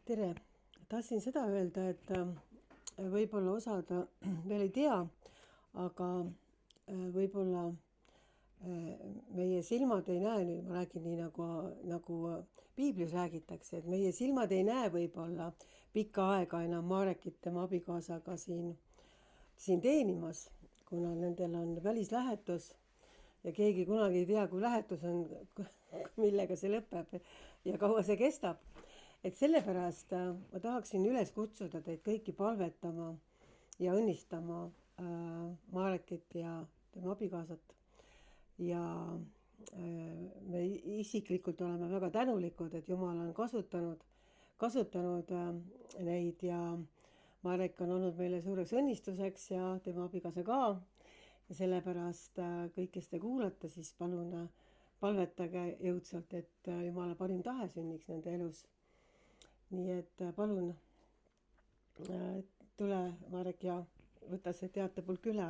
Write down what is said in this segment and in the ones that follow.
Tere! Tahtsin seda öelda, et võib-olla osad veel ei tea, aga võib-olla meie silmad ei näe nüüd, ma räägin nii nagu piiblis räägitakse, et meie silmad ei näe võib-olla pikka aega enam Marekit tema abikaasaga siin teenimas, kuna nendel on välislähetus ja keegi kunagi ei tea, kui lähetus on, millega see lõpeb ja kaua see kestab. Et sellepärast ma tahaksin üles kutsuda teid kõiki palvetama ja õnnistama Marekit ja tema abikaasat. Ja me isiklikult oleme väga tänulikud, et Jumal on kasutanud neid ja Marek on olnud meile suureks õnnistuseks ja tema abikaasa ka. Ja sellepärast kõik, kes te kuulate, siis palun palvetage jõudsalt, et Jumala parim tahe sünniks nende elus. Nii et palun tule, Marek, ja võta see teatepulk üle,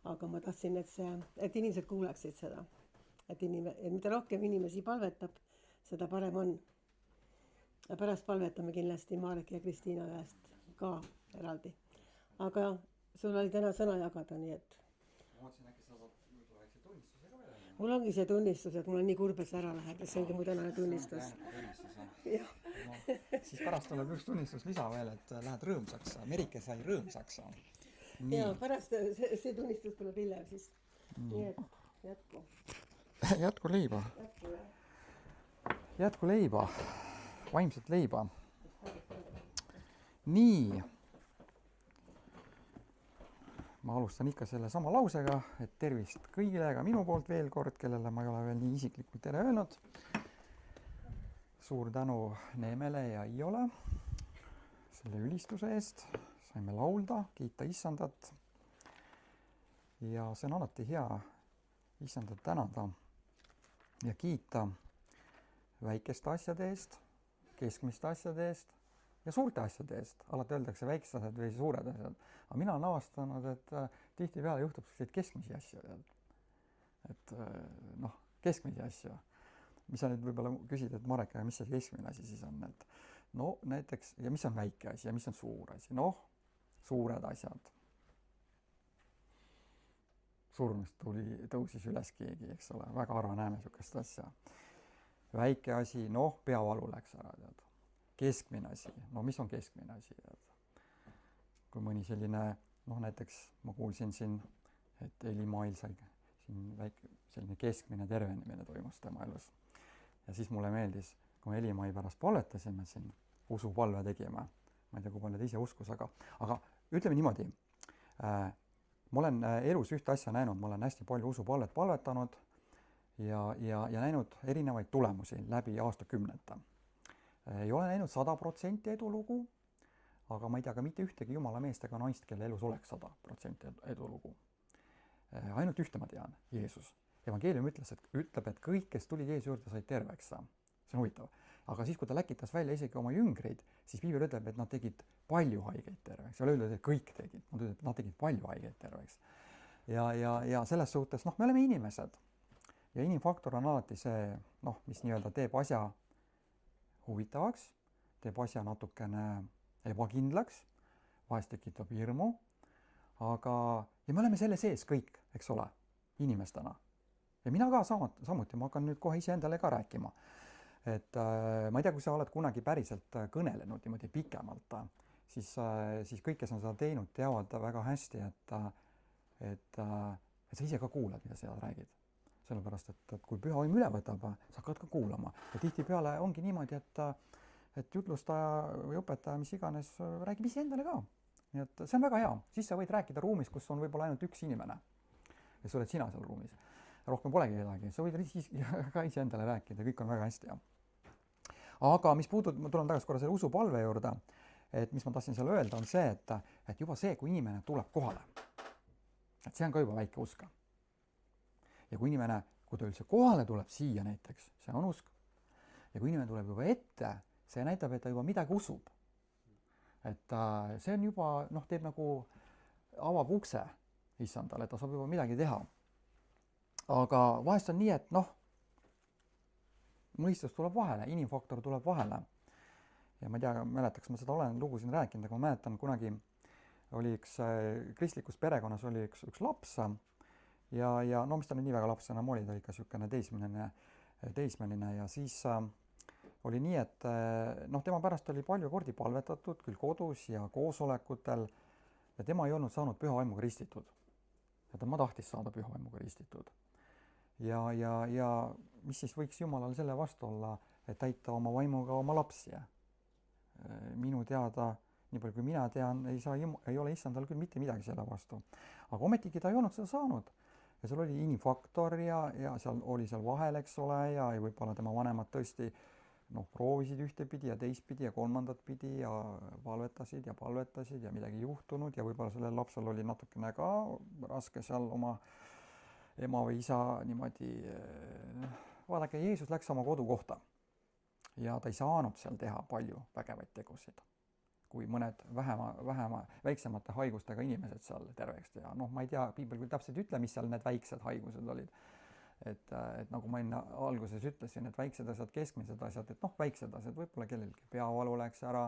aga ma tahtsin, et inimesed kuuleksid seda. Et mida rohkem inimesi palvetab, seda parem on. Ja pärast palvetame kindlasti Marek ja Kristiina käest ka eraldi. Aga sul oli täna sõna jagada, nii et... Ma mõtlesin, äkki sa saad võib-olla väikse tunnistuse ka veel. Mul ongi see tunnistus, et mul on nii kurb, et sa ära lähed, see ongi mu tänane tunnistus. Jah. No, siis pärast tuleb üks tunnistus lisa veel, et lähed rõõmsaks. Merike sai rõõmsaks. Ja pärast see tunnistus tuleb hiljem siis. Nii et jätku. Jätku leiba. Jätku leiba. Vaimset leiba. Nii. Ma alustan ikka selle sama lausega, et tervist kõigile ka minu poolt veel kord, kellele ma ei ole veel nii isiklikult tere öelnud. Suur tänu Neemele ja Iole selle ülistuse eest. Saime laulda, kiita Issandat. Ja see on alati hea Issandat tänada ja kiita väikeste asjade eest, keskmiste asjade eest ja suurte asjade eest. Alati öeldakse väiksed asjad või suured asjad. Aga mina olen avastanud, et tihtipeale juhtub selliseid keskmisi asju. Et keskmisi asju. Mis sa nüüd võib-olla küsid, et Marek, mis see keskmine asi siis on? Et no näiteks, ja mis on väike asi ja mis on suur asi? Suured asjad. Surmust tõusis üles keegi, eks ole. Väga harva näeme niisugust asja. Väike asi, peavalu läks ära, tead. Keskmine asi, mis on keskmine asi? Kui mõni selline, näiteks ma kuulsin siin, et Eli-Mail sai siin selline keskmine tervenemine toimus tema elus. Ja siis mulle meeldis, kui me Eli-Mai pärast palvetasime siin, usupalve tegime. Ma ei tea, kui palju te ise uskus, aga ütleme niimoodi, ma olen elus ühte asja näinud, ma olen hästi palju usupalvet palvetanud ja näinud erinevaid tulemusi läbi aastakümnete. Ei ole näinud 100% edulugu, aga ma ei tea ka mitte ühtegi jumala meest ega naist, kelle elus oleks 100% edulugu. Ainult ühte ma tean, Jeesus. Evangeelium ütleb, et kõik, kes tulid Jeesuse juurde, said terveks. See on huvitav. Aga siis, kui ta läkitas välja isegi oma jüngreid, siis Piibel ütleb, et nad tegid palju haigeid terveks. Ei ole öeldud, et kõik tegid. Nad tegid palju haigeid terveks. Ja selles suhtes, me oleme inimesed. Ja inimfaktor on alati see, mis nii-öelda teeb asja huvitavaks, teeb asja natukene ebakindlaks, vahest tekitab hirmu, ja me oleme selle sees kõik, eks ole, inimestena. Ja mina ka samuti, ma hakkan nüüd kohe ise endale ka rääkima. Et ma ei tea, kui sa oled kunagi päriselt kõnelenud niimoodi pikemalt, siis kõik, kes on seda teinud, teavad väga hästi, et sa ise ka kuulad, mida sa räägid. Sellepärast, et kui püha vaim üle võtab, sa hakkad ka kuulama. Ja tihtipeale ongi niimoodi, et jutlustaja või õpetaja, mis iganes, räägib ise endale ka. Nii et see on väga hea. Siis sa võid rääkida ruumis, kus on võib-olla ainult üks inimene. Ja sa oled sina seal ruumis. Rohkem polegi kedagi. Sa võid ka ise endale rääkida. Kõik on väga hästi. Aga mis ma tulen tagasi korra selle usupalve juurde, et mis ma tahtsin seal öelda, on see, et juba see, kui inimene tuleb kohale, et see on ka juba väike usk. Ja kui inimene, kui ta üldse kohale tuleb siia näiteks, see on usk. Ja kui inimene tuleb juba ette, see näitab, et ta juba midagi usub. Et see on juba, teeb nagu avab ukse Issandale, et ta saab juba midagi teha. Aga vahest on nii, et mõistus tuleb vahele, inimfaktor tuleb vahele. ja ma ei tea, mäletaks, ma seda olen lugu siin rääkinud, aga ma mäletan kunagi oli üks kristlikus perekonnas oli üks laps ja no mis ta nüüd nii väga laps enam oli, ta ikka niisugune teismeline ja siis oli nii, et noh, tema pärast oli palju kordi palvetatud, küll kodus ja koosolekutel ja tema ei olnud saanud püha vaimuga ristitud. Ja tema tahtis saada püha vaimuga ristitud. Ja mis siis võiks Jumalal selle vastu olla, et täita oma vaimuga oma lapsi? Minu teada, nii palju kui mina tean, ei ole issandal küll mitte midagi selle vastu. Aga ometigi ta ei olnud seda saanud. Ja seal oli inimfaktor ja seal oli seal vahel, eks ole, ja võib-olla tema vanemad tõesti proovisid ühtepidi ja teistpidi ja kolmandat pidi ja palvetasid ja midagi juhtunud ja võib-olla sellel lapsel oli natukene ka raske seal oma ema või isa niimoodi, vaadake, Jeesus läks oma kodukohta ja ta ei saanud seal teha palju vägevaid tegusid, kui mõned väiksemate haigustega inimesed seal terveks teha. Noh, ma ei tea, piibel küll täpselt ütle, mis seal need väiksed haigused olid. Et nagu ma enne alguses ütlesin, et väiksed asjad, keskmised asjad, et väiksed asjad, võib-olla kellelgi peavalu läks ära,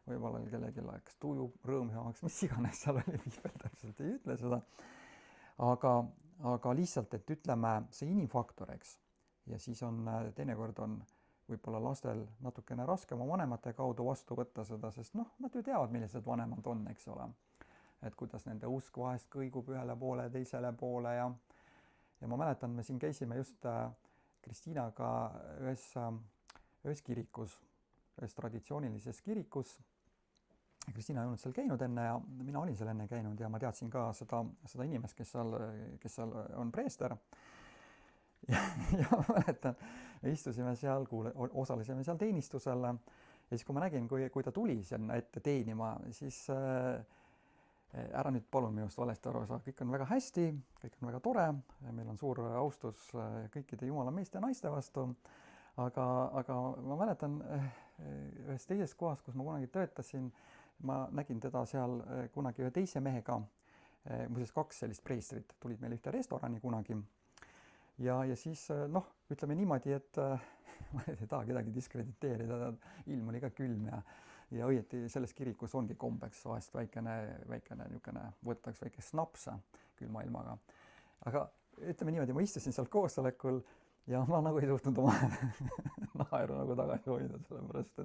võib-olla kellelgi läks tuju rõõmsamaks, mis iganes seal oli, piibel täpselt ei ütle seda. Aga lihtsalt, et ütleme, see inimfaktor, eks, ja siis teinekord on võib-olla lastel natukene raske oma vanemate kaudu vastu võtta seda, sest nad ju teavad, millised vanemad on, eks ole. Et kuidas nende usk vahest kõigub ühele poole, teisele poole ja ma mäletan, me siin käisime just Kristiinaga ühes kirikus, ühes traditsioonilises kirikus. Kristiina ei olnud seal käinud enne ja mina olin seal enne käinud ja ma teadsin ka seda inimest, kes seal on preester. Ja ma mäletan, me istusime seal, osalesime seal teenistusel ja siis, kui ma nägin, kui ta tuli sinna ette teenima, siis ära nüüd palun minust valesti aru saa, kõik on väga hästi, kõik on väga tore, meil on suur austus kõikide Jumala meeste ja naiste vastu, aga ma mäletan ühes teises kohas, kus ma kunagi töötasin, ma nägin teda seal kunagi ühe teise mehega, muuseas 2 sellist preestrit tulid meil ühte restorani kunagi ja siis ütleme niimoodi, et ma ei taha kedagi diskrediteerida, ilm oli ka külm ja õieti selles kirikus ongi kombeks vahest väikene niisugune, võtaks väike snapsa külma ilmaga. Aga ütleme niimoodi, ma istusin seal koosolekul ja ma nagu ei suhtnud oma naeru nagu tagasi hoida, sellepärast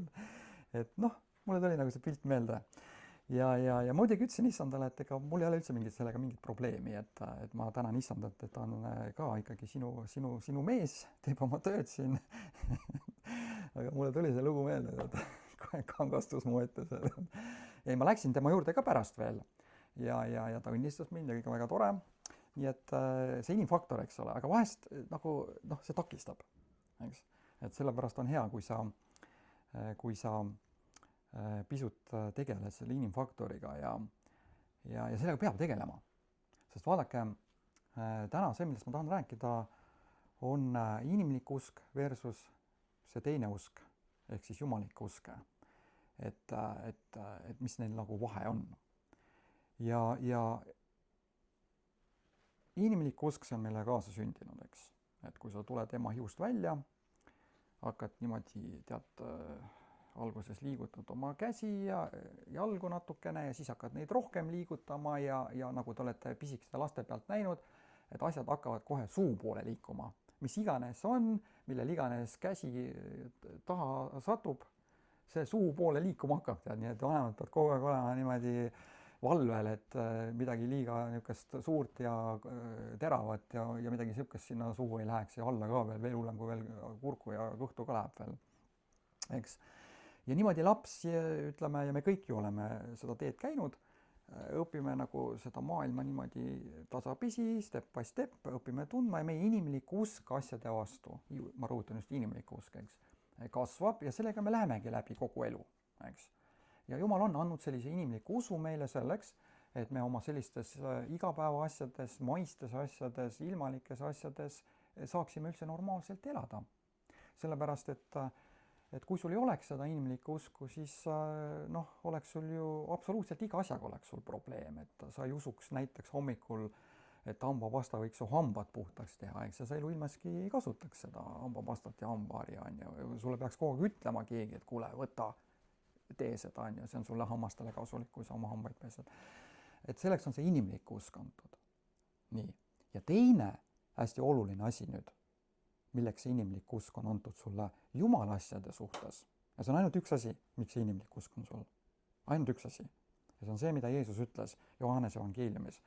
et mulle tuli nagu see pilt meelde. Ja muidugi ütlesin issandale, et ega mul ei ole üldse sellega mingit probleemi, et ma tänan issandat, et ta on ka ikkagi sinu mees, teeb oma tööd siin. Aga mulle tuli see lugu meelde, et kangastus mu ette. Ei, ma läksin tema juurde ka pärast veel ja ta õnnistas mind ja kõik on väga tore. Nii et see inimfaktor, eks ole, aga vahest nagu see takistab, eks. Et sellepärast on hea, kui sa pisut tegeled selle inimfaktoriga ja sellega peab tegelema. Sest vaadake, täna see, millest ma tahan rääkida, on inimlik usk versus see teine usk, ehk siis jumalik usk. Et mis neil nagu vahe on. Ja inimlik usk, see on meile kaasa sündinud, eks. Et kui sa tuled ema hiust välja, hakkad niimoodi, alguses liigutad oma käsi ja jalgu natukene ja siis hakkad neid rohkem liigutama ja nagu te olete pisikeste laste pealt näinud, et asjad hakkavad kohe suu poole liikuma. Mis iganes on, millel iganes käsi taha satub, see suu poole liikuma hakkab. Nii et vanemad peavad kogu aeg olema niimoodi valvel, et midagi liiga niisugust suurt ja teravat ja midagi niisugust sinna suhu ei läheks ja alla ka veel hullem, kui veel kurku ja kõhtu ka läheb veel. Eks? Ja niimoodi laps, ütleme, ja me kõik ju oleme seda teed käinud, õpime nagu seda maailma niimoodi tasapisi, step by step, õpime tundma ja meie inimlik usk asjade vastu, ma rõhutan just inimlik usk, eks, kasvab ja sellega me lähemegi läbi kogu elu, eks. Ja Jumal on andnud sellise inimliku usu meile selleks, et me oma sellistes igapäeva asjades, maistes asjades, ilmalikes asjades saaksime üldse normaalselt elada. Sellepärast, et kui sul ei oleks seda inimlikku usku, siis oleks sul ju absoluutselt iga asjaga oleks sul probleem, et sa ei usuks näiteks hommikul, et hambapasta võiks su hambad puhtaks teha, eks sa eluilmaski ei kasutaks seda hambapastat ja hambaharja, ja sulle peaks kogu aeg ütlema keegi, et kuule, võta tee seda, on ju, see on sulle hammastele kasulik, kui sa oma hambaid pesed. Et selleks on see inimlik usk antud. Nii. Ja teine hästi oluline asi nüüd, milleks see inimlik usk on antud sulle Jumala asjade suhtes. Ja see on ainult üks asi, miks see inimlik usk on sul. Ainult üks asi. Ja see on see, mida Jeesus ütles Johannese evangeeliumis.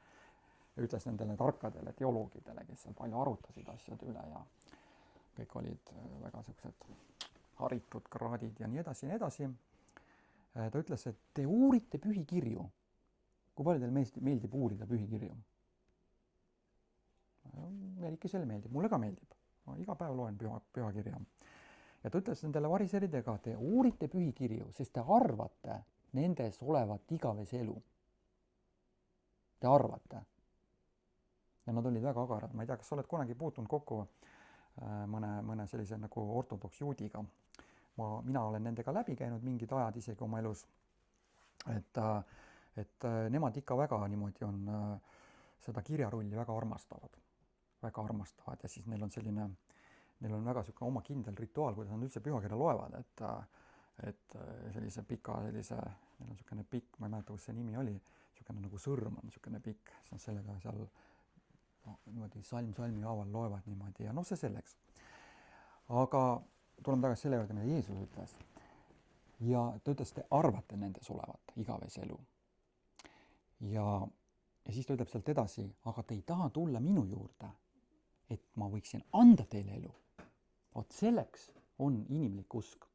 Ütles nendele tarkadele teoloogidele, kes seal palju arutasid asjade üle ja kõik olid väga sellised haritud kraadid ja nii edasi ja nii edasi. Ta ütles, et te uurite pühikirju. Kui palju teil meeldib uurida pühikirju? Meil ikka selle meeldib, mulle ka meeldib. Ma iga päev loen pühakirja. Ja ta ütles nendele variseridega, te uurite pühikirju, sest te arvate nendes olevat igavese elu. Te arvate. Ja nad olid väga agarad. Ma ei tea, kas sa oled kunagi puutunud kokku mõne sellise nagu ortodoks juudiga. Mina olen nendega läbi käinud mingid ajad isegi oma elus. Et nemad ikka väga niimoodi on seda kirjarulli väga armastavad. Väga armastavad ja siis neil on väga selline oma kindel rituaal, kuidas nad üldse pühakirja loevad, et sellise pika, neil on selline pikk, ma ei mäleta, kus see nimi oli, selline nagu sõrm on selline pikk, siis nad sellega seal niimoodi salmi haaval loevad niimoodi ja see selleks. Aga tuleme tagasi selle juurde, mida Jeesus ütles. Ja ta ütles, te arvate nendes olevat igavese elu. Ja siis ta ütleb sealt edasi, aga te ei taha tulla minu juurde, et ma võiksin anda teile elu. Vot selleks on inimlik usk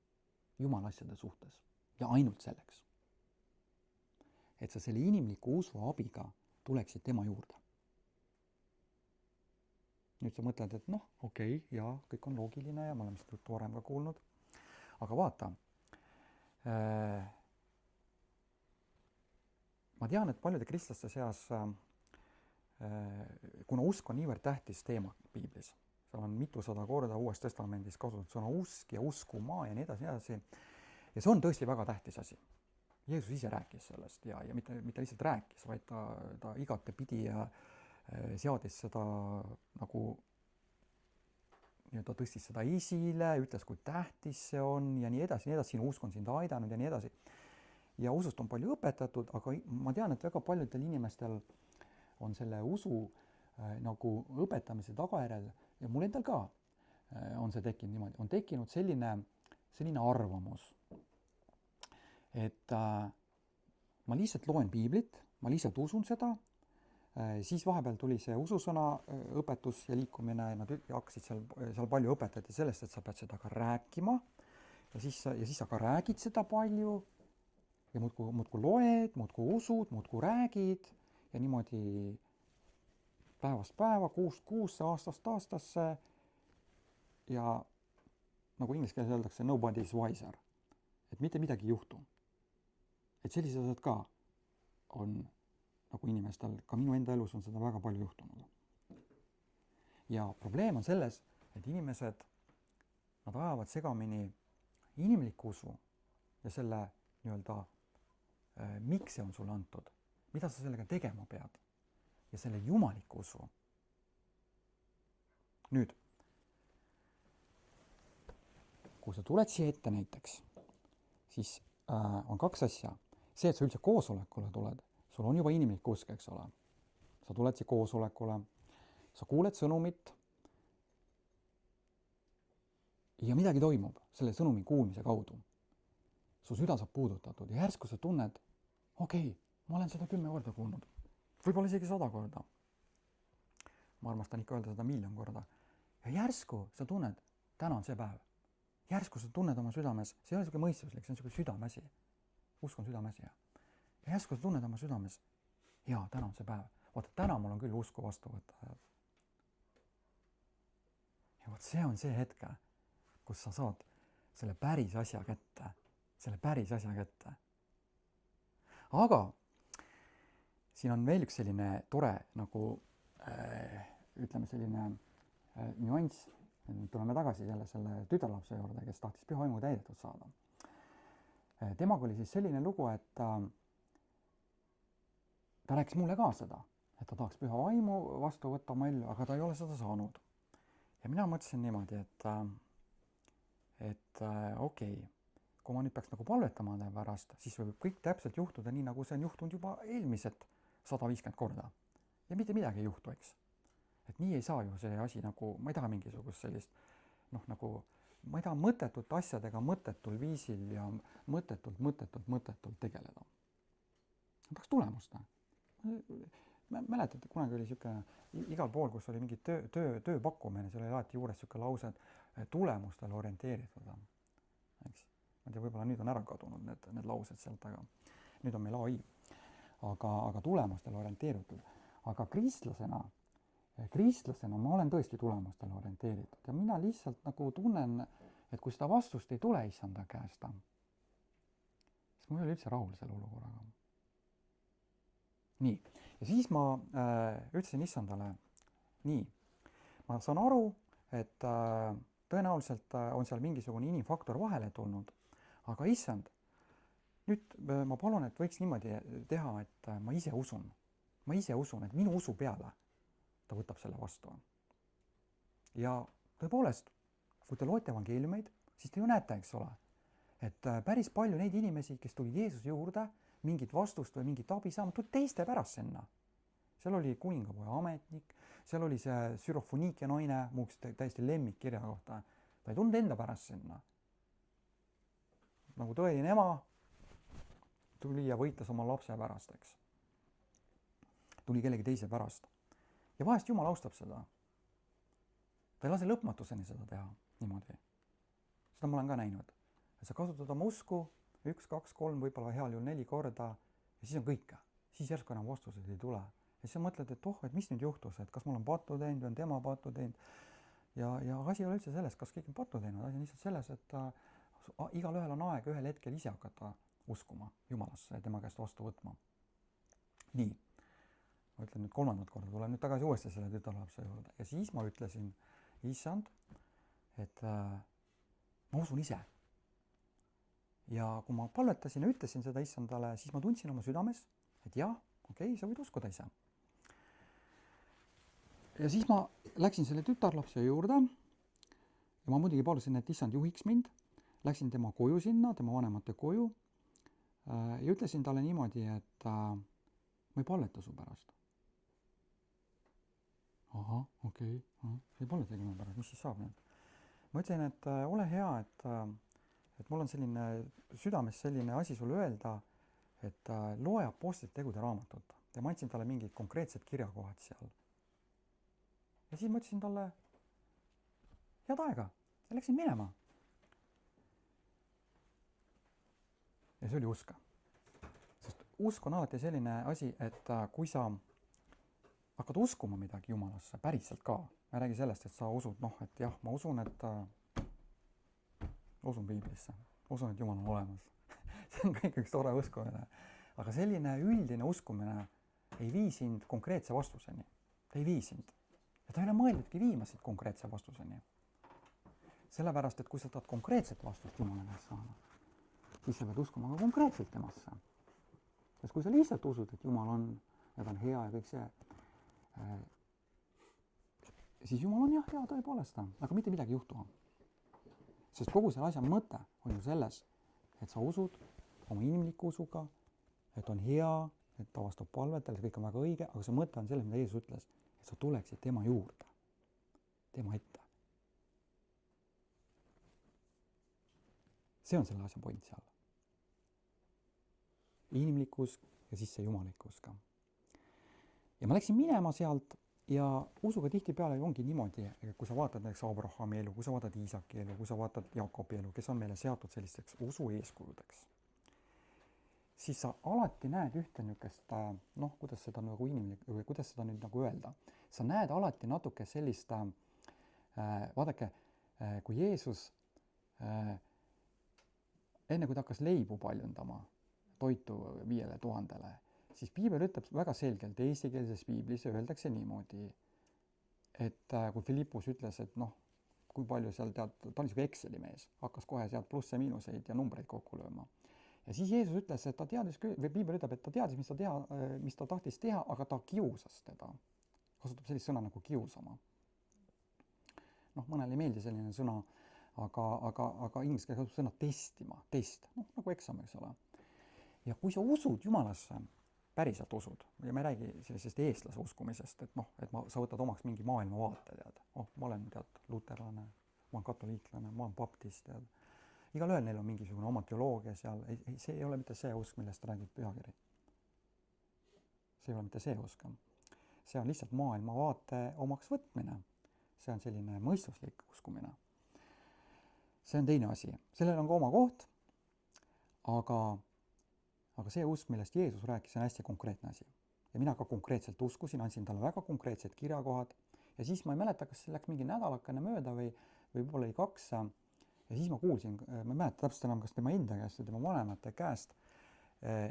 Jumala asjade suhtes ja ainult selleks. Et sa selle inimliku usu abiga tuleksid tema juurde. Nüüd sa mõtled, et okei, ja kõik on loogiline ja ma olen seda juttu varem ka kuulnud. Aga vaata, ma tean, et paljude kristlaste seas, kuna usk on niivõrd tähtis teema piiblis, seal on mitusada korda Uues Testamendis kasutatud sõna usk ja uskumaa ja nii edasi. Ja see on tõesti väga tähtis asi. Jeesus ise rääkis sellest ja mitte lihtsalt rääkis, vaid ta igatepidi ja seadis seda nagu, ta tõstis seda esile, ütles, kui tähtis see on ja nii edasi, sinu usk on sind aidanud ja nii edasi. Ja usust on palju õpetatud, aga ma tean, et väga paljudel inimestel on selle usu nagu õpetamise tagajärjel ja mul endal ka on see tekkinud niimoodi, on tekkinud selline arvamus, et ma lihtsalt loen piiblit, ma lihtsalt usun seda, siis vahepeal tuli see ususõna õpetus ja liikumine, nad hakkasid seal palju õpetati sellest, et sa pead seda ka rääkima ja siis sa ka räägid seda palju ja muudkui loed, muudkui usud, muudkui räägid ja niimoodi päevast päeva, kuust kuusse, aastast aastasse ja nagu inglise keeles öeldakse, nobody is wiser. Et mitte midagi ei juhtu. Et sellised asjad ka on nagu inimestel, ka minu enda elus on seda väga palju juhtunud. Ja probleem on selles, et inimesed, nad ajavad segamini inimliku usu ja selle nii-öelda, miks see on sulle antud, mida sa sellega tegema pead ja selle jumaliku usu. Nüüd, kui sa tuled siia ette näiteks, siis on kaks asja. See, et sa üldse koosolekule tuled, sul on juba inimlik usk, eks ole. Sa tuled siia koosolekule, sa kuuled sõnumit ja midagi toimub selle sõnumi kuulmise kaudu. Su süda saab puudutatud ja järsku sa tunned, okei, ma olen seda 10 korda kuulnud. Võib-olla isegi 100 korda. Ma armastan ikka öelda seda 1 000 000 korda. Ja järsku sa tunned, täna on see päev. Järsku sa tunned oma südames, see ei ole selline mõistuslik, see on selline südameasi. Usk on südameasi. Ja järsku sa tunned oma südames, jaa, täna on see päev. Vaata, täna mul on küll usku vastu võtta. Ja vaat see on see hetke, kus sa saad selle päris asja kätte. Aga siin on veel üks selline tore nagu, ütleme selline nüanss. Tuleme tagasi selle tütarlapse juurde, kes tahtis püha vaimu täidetud saada. Temaga oli siis selline lugu, et ta rääkis mulle ka seda, et ta tahaks püha vaimu vastu võtta oma ellu, aga ta ei ole seda saanud. Ja mina mõtlesin niimoodi, et okei, kui ma nüüd peaks nagu palvetama enda pärast, siis võib kõik täpselt juhtuda nii, nagu see on juhtunud juba eelmised 150 korda. Ja mitte midagi ei juhtu, eks. Et nii ei saa ju see asi nagu, ma ei taha mingisugust sellist, nagu, ma ei taha mõttetult asjadega mõttetul viisil ja mõttetult tegeleda. Ma tahaks tulemust. Mäletate, kunagi oli niisugune igal pool, kus oli mingi tööpakkumine, seal oli alati juures niisugune lause, et tulemustele orienteeritud. Eks? Ma ei tea, võib-olla nüüd on ära kadunud need laused sealt, aga nüüd on meil AI. Aga tulemustele orienteeritud. Aga kristlasena ma olen tõesti tulemustele orienteeritud ja mina lihtsalt nagu tunnen, et kui seda vastust ei tule issanda käest, siis ma ei ole üldse rahul selle olukorraga. Nii, ja siis ma ütlesin issandale, nii, ma saan aru, et tõenäoliselt on seal mingisugune inimfaktor vahele tulnud, aga issand, nüüd ma palun, et võiks niimoodi teha, et ma ise usun, et minu usu peale ta võtab selle vastu. Ja tõepoolest, kui te loete evangeeliumeid, siis te ju näete, eks ole, et päris palju neid inimesi, kes tulid Jeesuse juurde, mingit vastust või mingit abi saama, tulid teiste pärast sinna. Seal oli kuningapoja ametnik, seal oli see Sürofoniikia naine, muuks täiesti lemmik kirja kohta. Ta ei tulnud enda pärast sinna. Nagu tõeline ema tuli ja võitles oma lapse pärast, eks. Tuli kellegi teise pärast. Ja vahest Jumal austab seda. Ta ei lase lõpmatuseni seda teha niimoodi. Seda ma olen ka näinud. Et sa kasutad oma usku 1, 2, 3, võib-olla heal juhul 4 korda ja siis on kõik. Siis järsku enam vastused ei tule. Ja siis sa mõtled, et mis nüüd juhtus, et kas mul on pattu teinud või on tema pattu teinud. Ja asi ei ole üldse selles, kas kõik on pattu teinud. Asi on lihtsalt selles, et igal ühel on aeg ühel hetkel ise hakata uskuma Jumalasse ja tema käest vastu võtma. Nii. Ma ütlen nüüd 3. korda, tulen nüüd tagasi uuesti selle tütarlapse juurde. Ja siis ma ütlesin, issand, et ma usun ise. Ja kui ma palvetasin ja ütlesin seda issandale, siis ma tundsin oma südames, et jah, okei, sa võid uskuda ise. Ja siis ma läksin selle tütarlapse juurde ja ma muidugi palusin, et issand juhiks mind. Läksin tema koju sinna, tema vanemate koju ja ütlesin talle niimoodi, et ma ei palleta su pärast. Aha, okei, ei palletagi mu pärast, mis siis saab nüüd? Ma ütlesin, et ole hea, et mul on selline südames selline asi sulle öelda, et loe apostlite tegude raamatut ja ma andsin talle mingid konkreetsed kirjakohad seal. Ja siis ma ütlesin talle head aega ja läksin minema. Ja see oli usk. Sest usk on alati selline asi, et kui sa hakkad uskuma midagi Jumalasse päriselt ka, ma ei räägi sellest, et sa usud, et jah, ma usun, et usun Piiblisse, usun, et Jumal on olemas. See on kõik üks tore uskumine. Aga selline üldine uskumine ei vii sind konkreetse vastuseni. Ta ei vii sind. Ja ta ei ole mõeldudki viima sind konkreetse vastuseni. Sellepärast, et kui sa tahad konkreetset vastust Jumala käest saada, siis sa pead uskuma ka konkreetselt temasse. Sest kui sa lihtsalt usud, et Jumal on ja ta on hea ja kõik see, siis Jumal on jah hea tõepoolest, aga mitte midagi juhtuma. Sest kogu selle asja mõte on ju selles, et sa usud oma inimliku usuga, et on hea, et ta vastab palvetele, see kõik on väga õige, aga see mõte on selles, mida Jeesus ütles, et sa tuleksid tema juurde, tema ette. See on selle asja point seal. Inimlikkus ja siis see jumalikkus ka. Ja ma läksin minema sealt ja usuga tihtipeale ongi niimoodi, kui sa vaatad näiteks Abrahami elu, kui sa vaatad Iisaki elu, kui sa vaatad Jaakobi elu, kes on meile seatud sellisteks usu eeskujudeks, siis sa alati näed ühte niisugust, kuidas seda nagu inimlik, või kuidas seda nüüd nagu öelda, sa näed alati natuke sellist, vaadake, kui Jeesus enne kui ta hakkas leibu paljundama toitu 5000, siis Piibel ütleb väga selgelt, eestikeelses Piiblis öeldakse niimoodi, et kui Filippus ütles, et kui palju seal ta oli niisugune Exceli mees, hakkas kohe sealt plusse, miinuseid ja numbreid kokku lööma. Ja siis Jeesus ütles, et ta teadis, või Piibel ütleb, et ta teadis, mis ta tahtis teha, aga ta kiusas teda. Kasutab sellist sõna nagu kiusama. Mõnele ei meeldi selline sõna, aga inglise keeles kasutab sõna testima, test, noh nagu eksam, eks ole. ja kui sa usud Jumalasse, päriselt usud, ja ma ei räägi sellisest eestlase uskumisest, et noh, et sa võtad omaks mingi maailmavaate, tead, ma olen luterlane, ma olen katoliiklane, ma olen baptist, tead. Igalühel neil on mingisugune oma teoloogia seal, see ei ole mitte see usk, millest räägib pühakiri. See ei ole mitte see usk. See on lihtsalt maailmavaate omaks võtmine. See on selline mõistuslik uskumine. See on teine asi. Sellel on ka oma koht, aga see usk, millest Jeesus rääkis, on hästi konkreetne asi. Ja mina ka konkreetselt uskusin, andsin talle väga konkreetsed kirjakohad ja siis ma ei mäleta, kas see läks mingi nädalakene mööda või võib-olla oli 2 ja siis ma kuulsin, ma ei mäleta täpselt enam, kas tema enda käest või tema vanemate käest,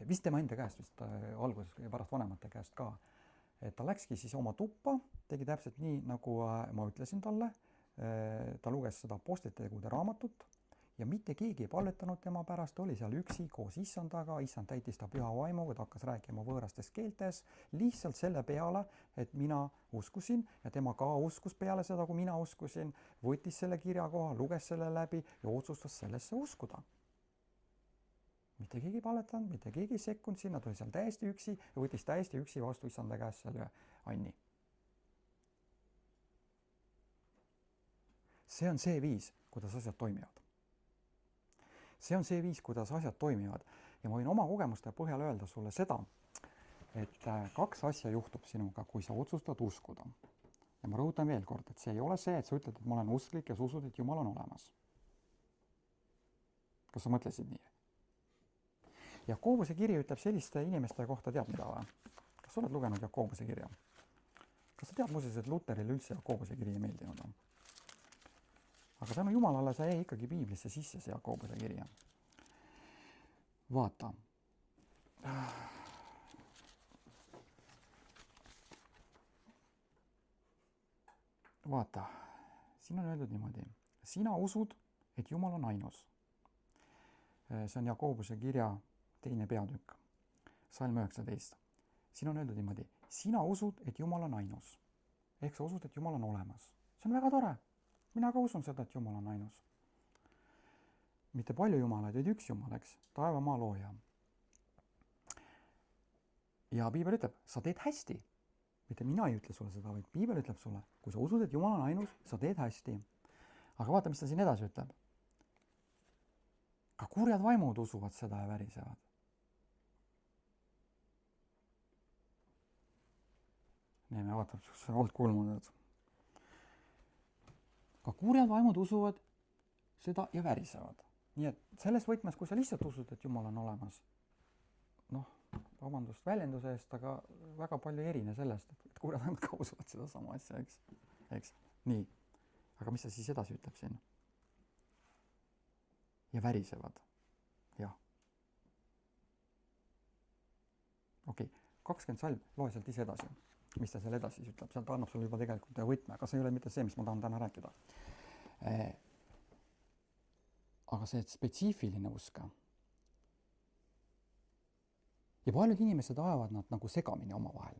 vist tema enda käest vist alguses ja pärast vanemate käest ka, et ta läkski siis oma tuppa, tegi täpselt nii, nagu ma ütlesin talle, ta luges seda Apostlite tegude raamatut ja mitte keegi ei palvetanud tema pärast, ta oli seal üksi koos issandaga, issand täitis ta püha vaimuga, ta hakkas rääkima võõrastes keeltes, lihtsalt selle peale, et mina uskusin ja tema ka uskus peale seda, kui mina uskusin, võttis selle kirjakoha, luges selle läbi ja otsustas sellesse uskuda. Mitte keegi ei palvetanud, mitte keegi ei sekkunud sinna, ta oli seal täiesti üksi ja võttis täiesti üksi vastu issanda käest selle anni. See on see viis, kuidas asjad toimivad. See on see viis, kuidas asjad toimivad ja ma võin oma kogemuste põhjal öelda sulle seda, et 2 asja juhtub sinuga, kui sa otsustad uskuda. Ja ma rõhutan veel kord, et see ei ole see, et sa ütled, et ma olen usklik ja sa usud, et Jumal on olemas. Kas sa mõtlesid nii? Jakobuse kiri ütleb selliste inimeste kohta, tead mida või? Kas sa oled lugenud Jakobuse kirja? Kas sa tead muuseas, et Luterile üldse Jakobuse kiri ei meeldinud? Aga tänu Jumalale sa jäi ikkagi Piiblisse sisse see Jakobuse kirja. Vaata. Vaata, siin on öeldud niimoodi. Sina usud, et Jumal on ainus. See on Jakobuse kirja 2. peatükk, salm 19. Siin on öeldud niimoodi. Sina usud, et Jumal on ainus. Ehk sa usud, et Jumal on olemas. See on väga tore. Mina ka usun seda, et Jumal on ainus. Mitte palju Jumalaid, vaid üks Jumal, eks, taeva maa looja. Ja Piibel ütleb, sa teed hästi. Mitte mina ei ütle sulle seda, vaid Piibel ütleb sulle, kui sa usud, et Jumal on ainus, sa teed hästi. Aga vaata, mis ta siin edasi ütleb. Ka kurjad vaimud usuvad seda ja värisevad. Nii me vaatab, see on olnud kulmunud. Ka kurjad vaimud usuvad seda ja värisevad. Nii et selles võtmes, kui sa lihtsalt usud, et Jumal on olemas, noh, vabandust väljenduse eest, aga väga palju erine sellest, et kurjad vaimud ka usuvad seda sama asja, eks? Nii. Aga mis ta siis edasi ütleb siin? Ja värisevad. Jah. Okei, 20 salm, loe sealt ise edasi. Mis ta seal edasi ütleb, sealt annab sulle juba tegelikult võtme, aga see ei ole mitte see, mis ma tahan täna rääkida. Aga see spetsiifiline usk. Ja paljud inimesed ajavad nad nagu segamini omavahel.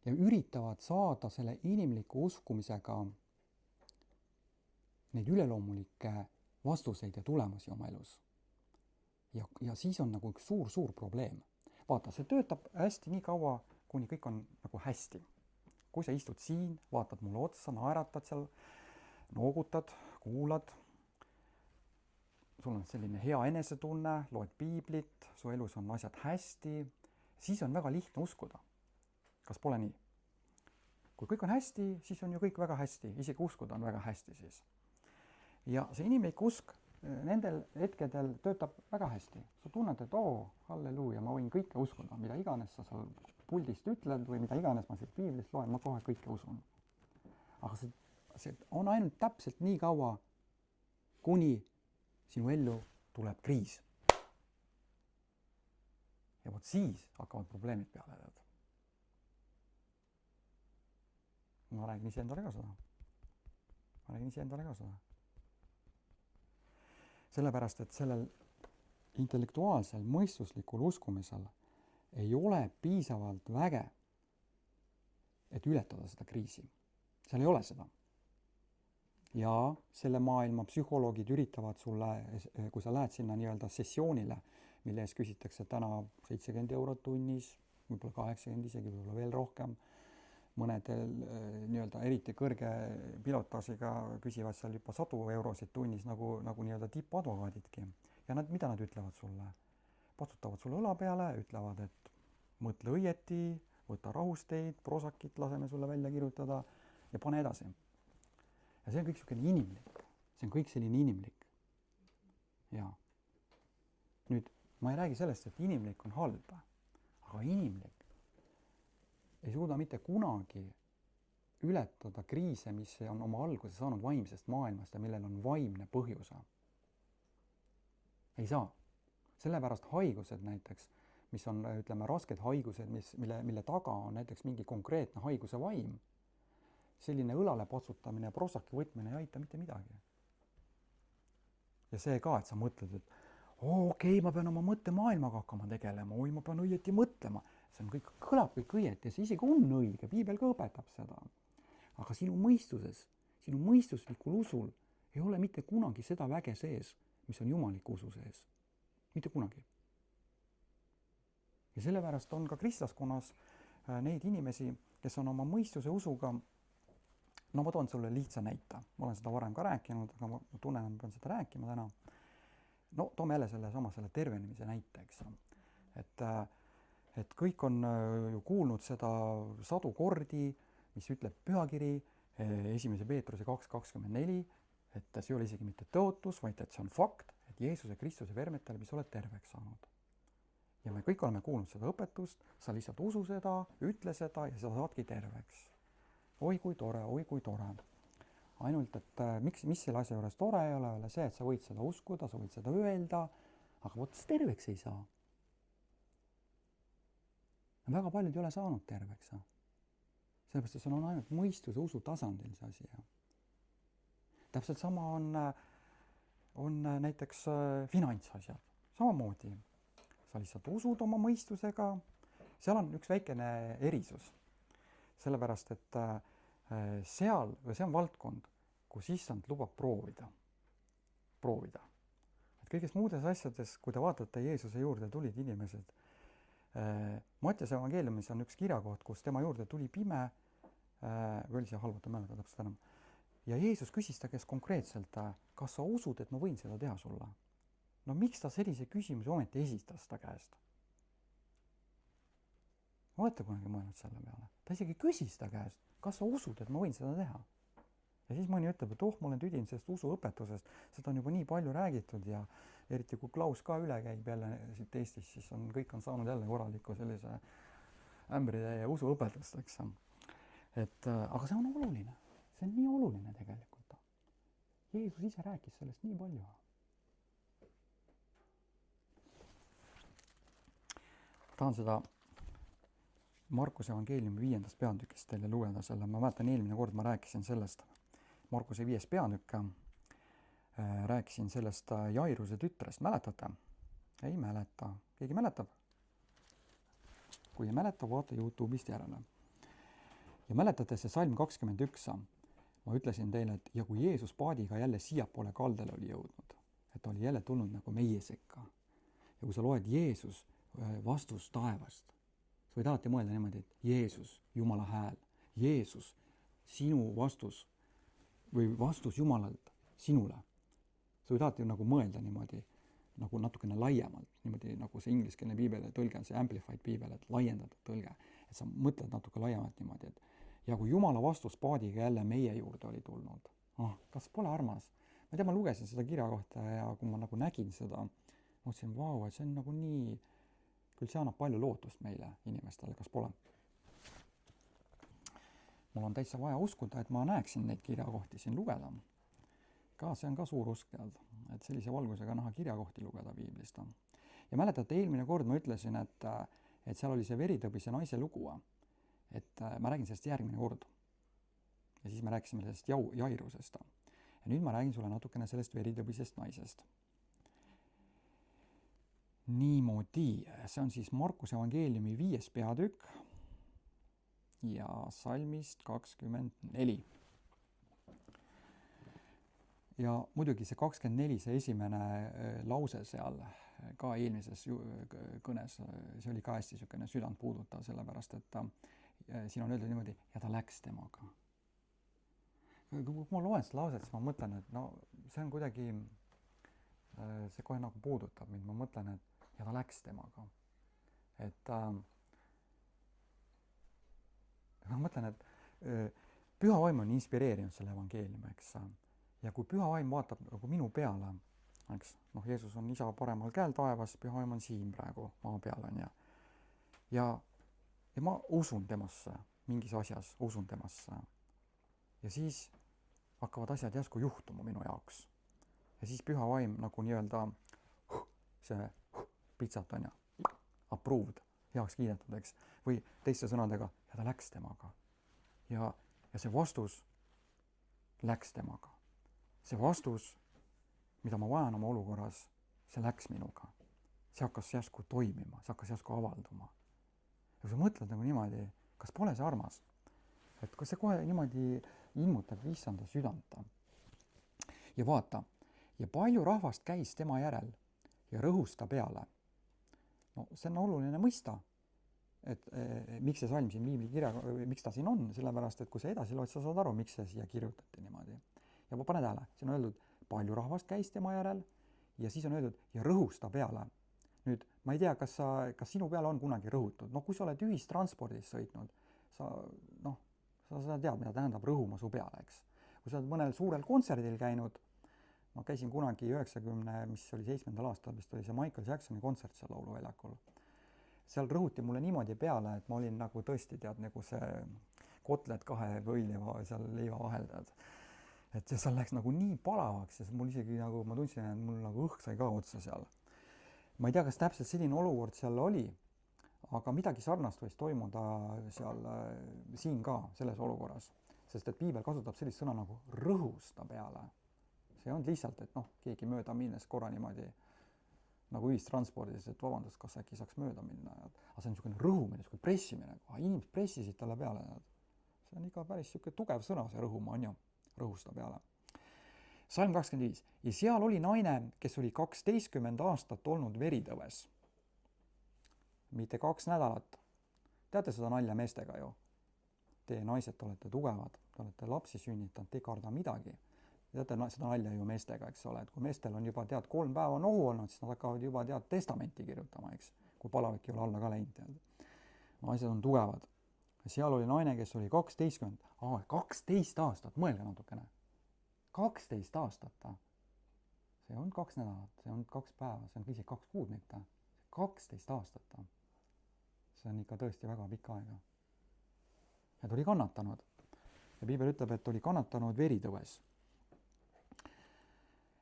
Ja üritavad saada selle inimliku uskumisega neid üleloomulikke vastuseid ja tulemusi oma elus. Ja siis on nagu üks suur probleem. Vaata, see töötab hästi nii kaua, kuni kõik on nagu hästi. Kui sa istud siin, vaatad mulle otsa, naeratad seal, noogutad, kuulad, sul on selline hea enesetunne, loed piiblit, su elus on asjad hästi, siis on väga lihtne uskuda. Kas pole nii? Kui kõik on hästi, siis on ju kõik väga hästi, isegi uskuda on väga hästi siis. Ja see inimlik usk nendel hetkedel töötab väga hästi. Sa tunned, et halleluuja, ma võin kõike uskuda, mida iganes sa seal puldist ütled või mida iganes ma siit piiblist loen, ma kohe kõike usun. Aga see on ainult täpselt nii kaua, kuni sinu ellu tuleb kriis. Ja vot siis hakkavad probleemid peale. Ma räägin ise endale ka seda. Sellepärast, et sellel intellektuaalsel, mõistuslikul uskumisel ei ole piisavalt väge, et ületada seda kriisi. Seal ei ole seda. ja selle maailma psühholoogid üritavad sulle, kui sa lähed sinna nii-öelda sessioonile, mille eest küsitakse täna 70 eurot tunnis, võib-olla 80, isegi võib-olla veel rohkem, mõnedel nii-öelda eriti kõrge pilotaažiga küsivad seal juba 100 eurosid tunnis nagu nii-öelda tippadvokaadidki. Ja mida nad ütlevad sulle? Patsutavad sulle õla peale, ütlevad, et mõtle õieti, võta rahusteid, prosakit laseme sulle välja kirjutada ja pane edasi. Ja see on kõik selline inimlik. See on kõik selline inimlik. Ja nüüd ma ei räägi sellest, et inimlik on halb, aga inimlik ei suuda mitte kunagi ületada kriise, mis on oma alguse saanud vaimsest maailmast ja millel on vaimne põhjus. Ei saa. Sellepärast haigused näiteks, mis on, ütleme, rasked haigused, mille taga on näiteks mingi konkreetne haiguse vaim, selline õlale patsutamine ja prosaki võtmine ei aita mitte midagi. Ja see ka, et sa mõtled, et okei, ma pean oma mõttemaailmaga hakkama tegelema, ma pean õieti mõtlema. See on kõik, kõlab kõik õieti ja see isegi on õige, piibel ka õpetab seda. Aga sinu mõistuses, sinu mõistuslikul usul ei ole mitte kunagi seda väge sees, mis on jumaliku usu sees. Mitte kunagi. Ja sellepärast on ka kristlaskonnas neid inimesi, kes on oma mõistuse usuga, no ma toon sulle lihtsa näite. Ma olen seda varem ka rääkinud, aga ma tunnen, et ma pean seda rääkima täna. No toome jälle selle tervenemise näite, eks. Et kõik on ju kuulnud seda 100 kordi, mis ütleb pühakiri 1. Peetruse 2.24, et see ei ole isegi mitte tõotus, vaid et see on fakt, et Jeesuse Kristuse vermete läbi sa oled terveks saanud. Ja me kõik oleme kuulnud seda õpetust, sa lihtsalt usu seda, ütle seda ja sa saadki terveks. Oi kui tore, oi kui tore. Ainult, et mis selle asja juures tore ei ole see, et sa võid seda uskuda, sa võid seda öelda, aga võttes terveks ei saa. Väga paljud ei ole saanud terveks. Sellepärast, et see on ainult mõistuse usu tasandil see asi. Täpselt sama on näiteks finantsasjad. Samamoodi. Sa lihtsalt usud oma mõistusega. Seal on üks väikene erisus. Sellepärast, et see on valdkond, kus issand lubab proovida. Et kõigest muudes asjades, kui te vaatate Jeesuse juurde, tulid inimesed. Mattiase evangeeliumis on üks kirjakoht, kus tema juurde tuli pime, või oli see halvata mäletada täpselt enam. Ja Jeesus küsis ta käest konkreetselt, kas sa usud, et ma võin seda teha sulle? No miks ta sellise küsimuse ometi esitas ta käest? Olete kunagi mõelnud selle peale? Ta isegi küsis ta käest, kas sa usud, et ma võin seda teha? Ja siis mõni ütleb, et ma olen tüdinud sellest usuõpetusest, seda on juba nii palju räägitud ja eriti kui Klaus ka üle käib jälle siit Eestis, siis kõik on saanud jälle korraliku sellise ämbritäie usuõpetust, eks. Aga see on oluline. See on nii oluline tegelikult. Jeesus ise rääkis sellest nii palju. Tahan seda Markuse evangeeliumi 5. peatükist teile lugeda selle. Ma mäletan, eelmine kord ma rääkisin sellest. Markuse 5. peatükk. Rääkisin sellest Jairuse tütrest. Mäletate? Ei mäleta. Keegi mäletab? Kui ei mäleta, vaata YouTube'ist järele. Ja mäletate see salm 21. Ma ütlesin teile, et ja kui Jeesus paadiga jälle siiapoole kaldale oli jõudnud, et oli jälle tulnud nagu meie sekka. Ja kui sa loed Jeesus vastus taevast, sa võid alati mõelda niimoodi, et Jeesus, Jumala hääl, Jeesus, sinu vastus või vastus Jumalalt sinule. Sa võid alati nagu mõelda niimoodi, nagu natukene laiemalt, niimoodi nagu see ingliskeelne piibel tõlge on see amplified piibel, et laiendatud tõlge, et sa mõtled natuke laiemalt niimoodi, et ja kui Jumala vastus paadiga jälle meie juurde oli tulnud, kas pole armas? Ma ei tea, ma lugesin seda kirja kohta ja kui ma nagu nägin seda, mõtlesin, vau, et see on nagu nii, küll see annab palju lootust meile inimestele, kas pole? Mul on täitsa vaja uskuda, et ma näeksin neid kirjakohti siin lugeda. Ka see on ka suur usk tead, et sellise valgusega näha kirjakohti lugeda piiblist. Ja mäletate, eelmine kord ma ütlesin, et seal oli see veritõbise naise lugu. Et ma räägin sellest järgmine kord. Ja siis me rääkisime sellest Jairusest. Ja nüüd ma räägin sulle natukene sellest veritõbisest naisest. Niimoodi, see on siis Markuse evangeeliumi 5. peatükk ja salmist 24. ja muidugi see 24, see esimene lause seal ka eelmises kõnes, see oli ka hästi niisugune südant puudutav, sellepärast et siin on öeldud niimoodi, ja ta läks temaga. Kui ma loen seda lauset, siis ma mõtlen, et no see on kuidagi, see kohe nagu puudutab mind, ma mõtlen, et ja ta läks temaga. Et ma mõtlen, et Püha Vaim on inspireerinud selle evangeeliumi, eks. Ja kui Püha Vaim vaatab nagu minu peale, eks, noh, Jeesus on isa paremal käel taevas, Püha Vaim on siin praegu maa peal, on ja ma usun temasse, mingis asjas usun temasse. Ja siis hakkavad asjad järsku juhtuma minu jaoks. Ja siis Püha Vaim nagu nii-öelda see pitsat on approved, heaks kiidetud, eks. Või teiste sõnadega, ja ta läks temaga. Ja see vastus läks temaga. See vastus, mida ma vajan oma olukorras, see läks minuga. See hakkas järsku toimima, see hakkas järsku avalduma. Ja kui sa mõtled nagu niimoodi, kas pole see armas? Et kas see kohe niimoodi ilmutab issanda südanta? Ja vaata, ja palju rahvast käis tema järel ja rõhus ta peale. No see on oluline mõista, et miks see salm siin Piibli kirjaga, miks ta siin on, sellepärast, et kui sa edasi loed, sa saad aru, miks see siia kirjutati niimoodi. Ja pane tähele, siin on öeldud, palju rahvast käis tema järel ja siis on öeldud, ja rõhus ta peale. Nüüd, ma ei tea, kas sinu peale on kunagi rõhutud. No kui sa oled ühistranspordis sõitnud, sa tead, mida tähendab rõhuma su peale, eks. Kui sa oled mõnel suurel kontserdil käinud, ma käisin kunagi 97. aastal, vist oli see Michael Jacksoni kontsert seal lauluväljakul. Seal rõhuti mulle niimoodi peale, et ma olin nagu tõesti, tead, nagu see kotlet kahe võileiva seal leiva vahel, tead. Et seal läks nagu nii palavaks ja mul isegi nagu, ma tundsin, et mul nagu õhk sai ka otsa seal. Ma ei tea, kas täpselt selline olukord seal oli, aga midagi sarnast võis toimuda seal siin ka, selles olukorras. Sest et Piibel kasutab sellist sõna nagu rõhusta peale. See on lihtsalt, et noh, keegi mööda minnes korra niimoodi nagu ühistranspordis, et vabandust, kas äkki saaks mööda minna. Aga see on niisugune rõhumine, niisugune pressimine. Inimesed pressisid talle peale. See on ikka päris niisugune tugev sõna, see rõhuma on ju, rõhusta peale. Salm 25. Ja seal oli naine, kes oli 12 aastat olnud veritõves. Mitte 2 nädalat. Teate seda nalja meestega ju? Teie naised olete tugevad, te olete lapsi sünnitanud, te ei karda midagi. Teate seda nalja ju meestega, eks ole, et kui meestel on juba 3 päeva nohu olnud, siis nad hakkavad juba testamenti kirjutama, eks, kui palavik ei ole alla ka läinud. Naised on tugevad. Seal oli naine, kes oli 12 aastat, mõelge natukene. 12 aastat. See on 2 nädalat, see on 2 päeva, see on isegi 2 kuud mitte. 12 aastat. See on ikka tõesti väga pikk aega. Ja ta oli kannatanud. Ja Piibel ütleb, et oli kannatanud veritõves.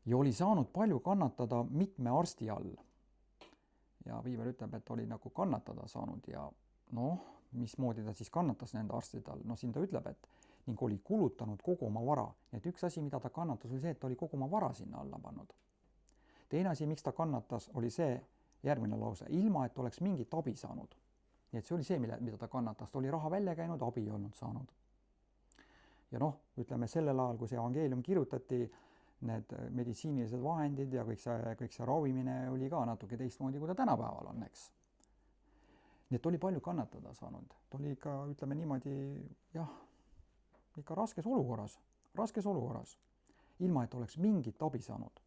Ja oli saanud palju kannatada mitme arsti all. Ja Piibel ütleb, et oli nagu kannatada saanud ja noh, mismoodi ta siis kannatas nende arstide all. No siin ta ütleb, et ning oli kulutanud kogu oma vara. Nii et üks asi, mida ta kannatas, oli see, et ta oli kogu oma vara sinna alla pannud. Teine asi, miks ta kannatas, oli see järgmine lause, ilma et oleks mingit abi saanud. Nii et see oli see, mida ta kannatas. Ta oli raha välja käinud, abi ei olnud saanud. Ja noh, ütleme sellel ajal, kui see evangeelium kirjutati, need meditsiinilised vahendid ja kõik see ravimine oli ka natuke teistmoodi, kui ta tänapäeval on, eks. Nii et oli palju kannatada saanud. Ta oli ikka, ütleme niimoodi, jah, ikka raskes olukorras, ilma et oleks mingit abi saanud.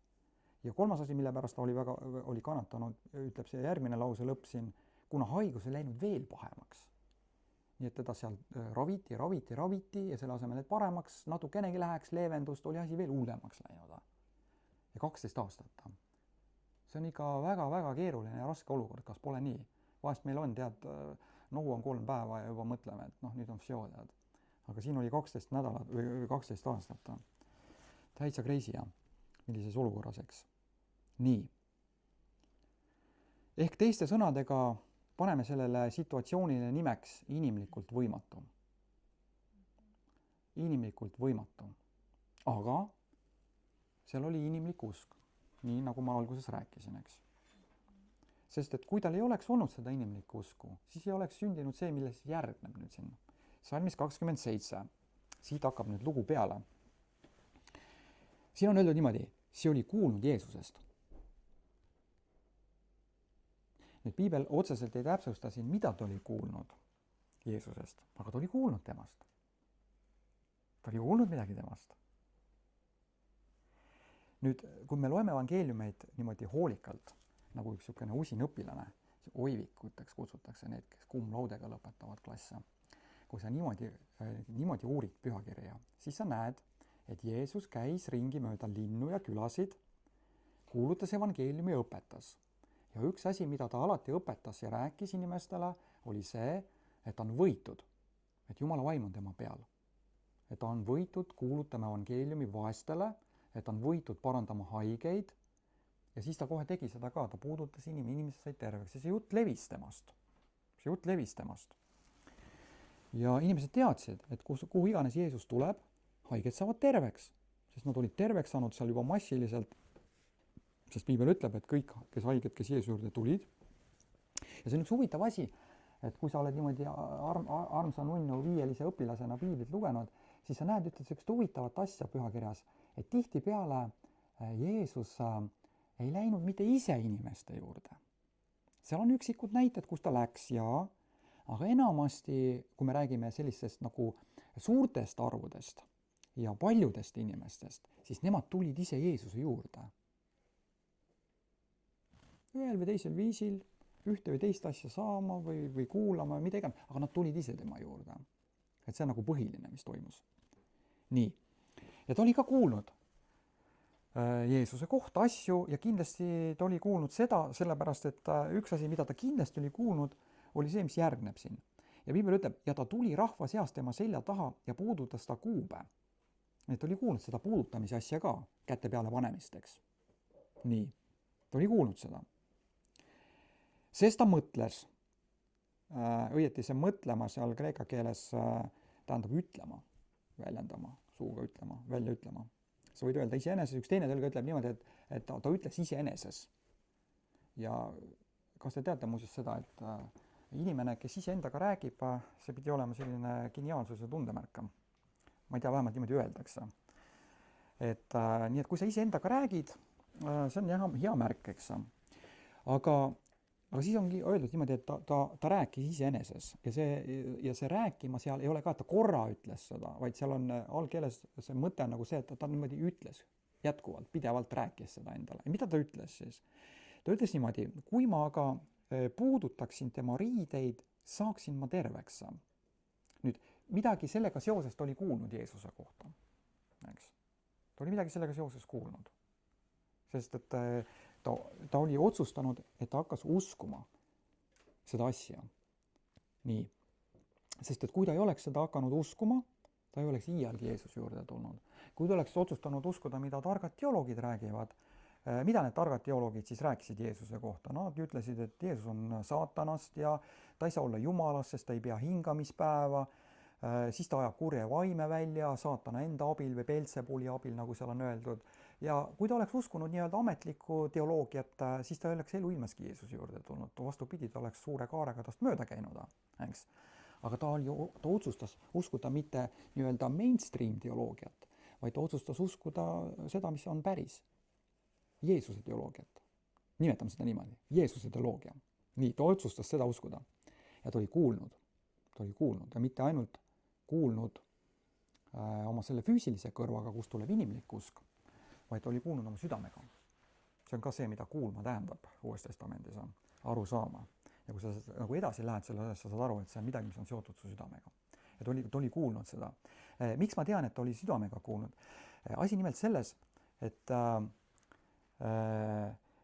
Ja kolmas asi, mille pärast ta oli kannatanud, ütleb see järgmine lause lõpp siin, kuna haigus ei läinud veel pahemaks. Nii et teda seal raviti ja selle asemel, et paremaks natukenegi läheks leevendust, oli asi veel huulemaks läinud. Ja 12 aastat. See on ikka väga-väga keeruline ja raske olukord, kas pole nii? Vahest meil on, tead, nohu on 3 päeva ja juba mõtleme, et noh, nüüd on vsio, tead. Aga siin oli 12 nädalat või 12 aastat. Täitsa crazy, ja millises olukorras, eks. Nii. Ehk teiste sõnadega paneme sellele situatsioonile nimeks inimlikult võimatu. Inimlikult võimatu. Aga seal oli inimlik usk, nii nagu ma alguses rääkisin, eks. Sest et kui tal ei oleks olnud seda inimlikku usku, siis ei oleks sündinud see, milles järgneb nüüd siin. Salmis 27. Siit hakkab nüüd lugu peale. siin on öeldud niimoodi, see oli kuulnud Jeesusest. Nüüd piibel otseselt ei täpsusta siin, mida ta oli kuulnud Jeesusest, aga ta oli kuulnud temast. Ta oli kuulnud midagi temast. Nüüd, kui me loeme evangeeliumeid niimoodi hoolikalt, nagu üks niisugune usin õpilane, oivikuteks kutsutakse need, kes cum-laudega lõpetavad klasse, kui sa niimoodi uurid pühakirja, siis sa näed, et Jeesus käis ringi mööda linnu ja külasid, kuulutas evangeeliumi ja õpetas. Ja üks asi, mida ta alati õpetas ja rääkis inimestele, oli see, et ta on võitud, et Jumala vaim on tema peal. Et ta on võitud kuulutama evangeeliumi vaestele, et ta on võitud parandama haigeid, ja siis ta kohe tegi seda ka, ta puudutas inimesed said terveks ja see jutt levis temast. Ja inimesed teadsid, et kuhu iganes Jeesus tuleb, haiged saavad terveks, sest nad olid terveks saanud seal juba massiliselt, sest piibel ütleb, et kõik, kes haiged, kes Jeesuse juurde tulid. Ja see on üks huvitav asi, et kui sa oled niimoodi armsa nunnu viielise õpilasena piiblit lugenud, siis sa näed üks huvitavat asja pühakirjas, et tihtipeale Jeesus ei läinud mitte ise inimeste juurde. Seal on üksikud näited, kus ta läks, jaa, aga enamasti, kui me räägime sellistest nagu suurtest arvudest ja paljudest inimestest, siis nemad tulid ise Jeesuse juurde. Ühel või teisel viisil, ühte või teist asja saama või kuulama, mida iganes, aga nad tulid ise tema juurde. Et see on nagu põhiline, mis toimus. Nii. Ja ta oli ka kuulnud Jeesuse kohta asju ja kindlasti ta oli kuulnud seda, sellepärast et üks asi, mida ta kindlasti oli kuulnud, oli see, mis järgneb siin. Ja piibel ütleb, ja ta tuli rahva seast tema selja taha ja puudutas ta kuube. Et ta oli kuulnud seda puudutamise asja ka, käte peale panemisteks. Nii, ta oli kuulnud seda. Sest ta mõtles, õieti see mõtlema seal kreeka keeles tähendab ütlema, väljendama, suuga ütlema, välja ütlema. Sa võid öelda iseeneses, üks teine tõlge ütleb niimoodi, et ta ütles iseeneses. Ja kas te teate muuseas seda, et inimene, kes iseendaga räägib, see pidi olema selline geniaalsuse tundemärk. Ma ei tea, vähemalt niimoodi öeldakse. Et nii, et kui sa iseendaga räägid, see on hea märk, eks. Aga siis ongi öeldud niimoodi, et ta rääkis iseeneses ja see rääkima seal ei ole ka, et ta korra ütles seda, vaid seal on algkeeles see mõte on nagu see, et ta niimoodi ütles jätkuvalt, pidevalt rääkis seda endale. Ja mida ta ütles siis? Ta ütles niimoodi, kui ma aga puudutaksin tema riideid, saaksin ma terveks. Nüüd, midagi sellega seoses ta oli kuulnud Jeesuse kohta. Eks? Ta oli midagi sellega seoses kuulnud. Sest et ta oli otsustanud, et ta hakkas uskuma seda asja. Nii. Sest et kui ta ei oleks seda hakanud uskuma, ta ei oleks iialgi Jeesuse juurde tulnud. Kui ta oleks otsustanud uskuda, mida targad teoloogid räägivad, mida need targad teoloogid siis rääkisid Jeesuse kohta? Nad ütlesid, et Jeesus on saatanast ja ta ei saa olla Jumalast, sest ta ei pea hingamispäeva, siis ta ajab kurje vaime välja saatana enda abil või Belzebuli abil, nagu seal on öeldud. Ja kui ta oleks uskunud nii-öelda ametlikku teoloogiat, siis ta ei oleks eluilmaski Jeesuse juurde tulnud. Vastupidi, ta oleks suure kaarega tast mööda käinud. Eks? Aga ta otsustas uskuda mitte nii-öelda mainstream teoloogiat, vaid ta otsustas uskuda seda, mis on päris. Jeesuse teoloogiat. Nimetame seda niimoodi. Jeesuse teoloogia. Nii, ta otsustas seda uskuda. Ja ta oli kuulnud. Ta oli kuulnud ja mitte ainult kuulnud oma selle füüsilise kõrvaga, kus tuleb inimlik usk, vaid oli kuulnud oma südamega. See on ka see, mida kuulma tähendab Uues Testamendis, aru saama. Ja kui sa nagu edasi lähed selles, sa saad aru, et see on midagi, mis on seotud su südamega. Ja ta oli kuulnud seda. Miks ma tean, et ta oli südamega kuulnud? Asi nimelt selles, et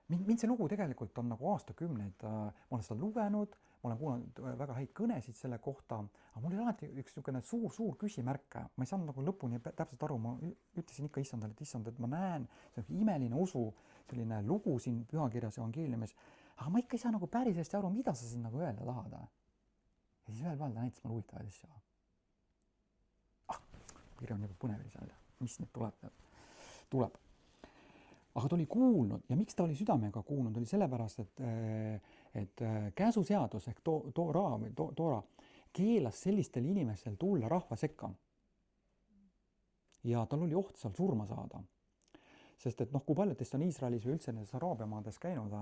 mind see lugu tegelikult on nagu aastakümneid, ma olen seda lugenud, ma olen kuulanud väga häid kõnesid selle kohta, aga mul oli alati üks niisugune suur küsimärk. Ma ei saanud nagu lõpuni täpselt aru, ma ütlesin ikka issandale, et ma näen, see on imeline usu, selline lugu siin pühakirjas evangeeliumis, aga ma ikka ei saa nagu päris hästi aru, mida sa siin nagu öelda tahad. Ja siis ühel päeval ta näitas mulle huvitavaid asju. Kirja on juba põnev, mis nüüd tuleb. Aga ta oli kuulnud ja miks ta oli südamega kuulnud, oli sellepärast, et käsuseadus ehk Toora keelas sellistel inimestel tulla rahva sekka. Ja tal oli oht seal surma saada. sest et noh, kui paljud teist on Iisraelis või üldse nendes Araabia maades käinud,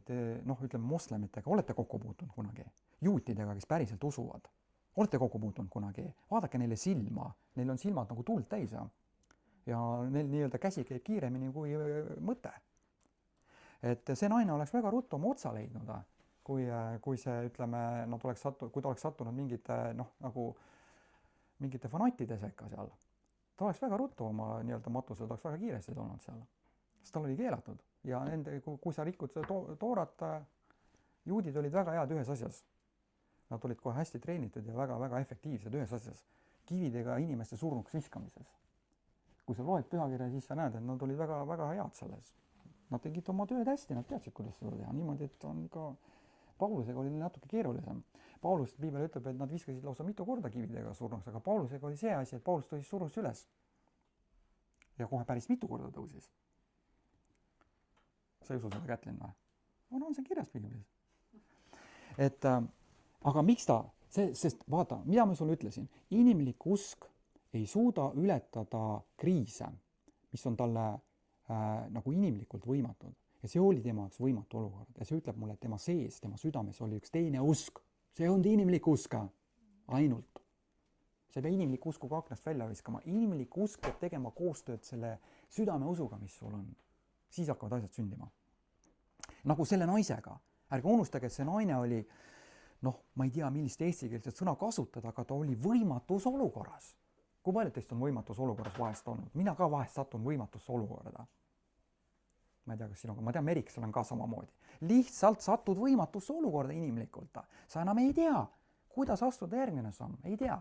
te noh, ütleme moslemitega olete kokku puutunud kunagi, juutidega, kes päriselt usuvad, olete kokku puutunud kunagi, vaadake neile silma, neil on silmad nagu tuld täis ja neil nii-öelda käsi käib kiiremini kui mõte. Et see naine oleks väga ruttu oma otsa leidnud, kui see, ütleme, no kui ta oleks sattunud mingite, noh, nagu mingite fanatide sekka seal. Ta oleks väga ruttu oma nii-öelda matusel, ta oleks väga kiiresti tulnud seal. Sest tal oli keelatud. Ja kui sa rikud toorat, juudid olid väga head ühes asjas. Nad olid kohe hästi treenitud ja väga-väga efektiivsed ühes asjas. Kividega inimeste surnuks viskamises. Kui sa loed pühakirja, siis sa näed, et nad olid väga-väga head selles. Nad tegid oma tööd hästi, nad teadsid, kuidas seda teha. Niimoodi, et on ka Paulusega oli natuke keerulisem. Paulus, Piibel ütleb, et nad viskasid lausa mitu korda kividega surnuks, aga Paulusega oli see asi, et Paulus tõusis surus üles. Ja kohe päris mitu korda tõusis. Sa ei usu seda Kätlin või? On see kirjas Piiblis. Et, aga miks ta? Sest vaata, mida ma sulle ütlesin, inimlik usk ei suuda ületada kriise, mis on talle nagu inimlikult võimatud. Ja see oli tema jaoks võimatu olukord. Ja see ütleb mulle, et tema sees, tema südames oli üks teine usk. See on inimlik usk ainult. See ei pea inimlik uskuga aknast välja viskama. Inimlik usk peab tegema koostööd selle südame usuga, mis sul on. Siis hakkavad asjad sündima. Nagu selle naisega. Ärge unustage, et see naine oli, noh, ma ei tea, millist eestikeelset sõna kasutada, aga ta oli võimatus olukorras. Kui paljud teist on võimatus olukorras vahest olnud? Mina ka vahest satun võimatusse olukorda. Ma ei tea, kas sinuga, ma tean, Meriksel on ka samamoodi. Lihtsalt satud võimatusse olukorda inimlikult. Sa enam ei tea, kuidas astuda järgmine samm. Ei tea.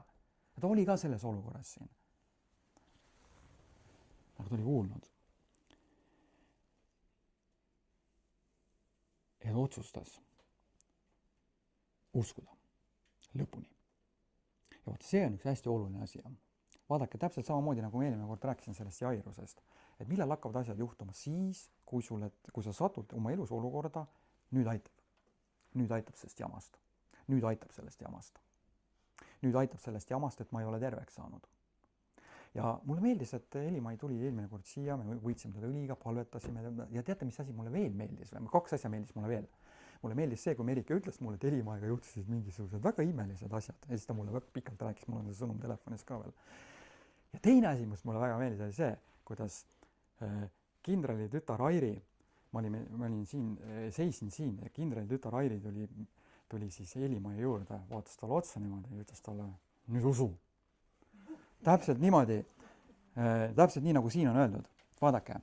Ta oli ka selles olukorras siin. Aga ta oli kuulnud. Ja ta otsustas uskuda lõpuni. Ja vaata, see on üks hästi oluline asi. Vaadake, täpselt samamoodi, nagu eelmine kord rääkisin sellest Jairusest, et millal hakkavad asjad juhtuma siis, kui sa satud oma elus olukorda, nüüd aitab. Nüüd aitab sellest jamast. Nüüd aitab sellest jamast. Nüüd aitab sellest jamast, et ma ei ole terveks saanud. Ja mulle meeldis, et Elimai tuli eelmine kord siia, me võitsime teda õliga, palvetasime ja teate, mis asi mulle veel meeldis? 2 asja meeldis mulle veel. Mulle meeldis see, kui Merike ütles mulle, et Elimaiga juhtusid mingisugused väga imelised asjad. Ja siis ta mulle väga pikalt rääkis, mul on see sõnum telefonis ka veel. Ja teine asi, mis mulle väga meeldis, oli see, kuidas kindrali tütar Airi, ma olin siin, seisin siin ja kindrali tütar Airi tuli siis Elimai juurde, vaatas talle otsa niimoodi ja ütles talle, nüüd usu. Täpselt niimoodi, täpselt nii, nagu siin on öeldud. Vaadake,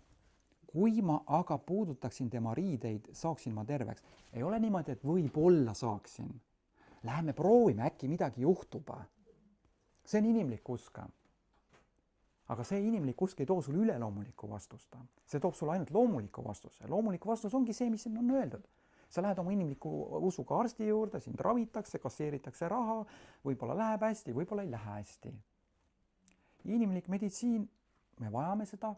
kui ma aga puudutaksin tema riideid, saaksin ma terveks. Ei ole niimoodi, et võib-olla saaksin. Läheme proovime, äkki midagi juhtub. See on inimlik usk. Aga see inimlik usk ei too sulle üleloomulikku vastust. See toob sulle ainult loomuliku vastuse. Loomulik vastus ongi see, mis on öeldud. Sa lähed oma inimliku usuga arsti juurde, sind ravitakse, kasseeritakse raha, võib-olla läheb hästi, võib-olla ei lähe hästi. Inimlik meditsiin, me vajame seda,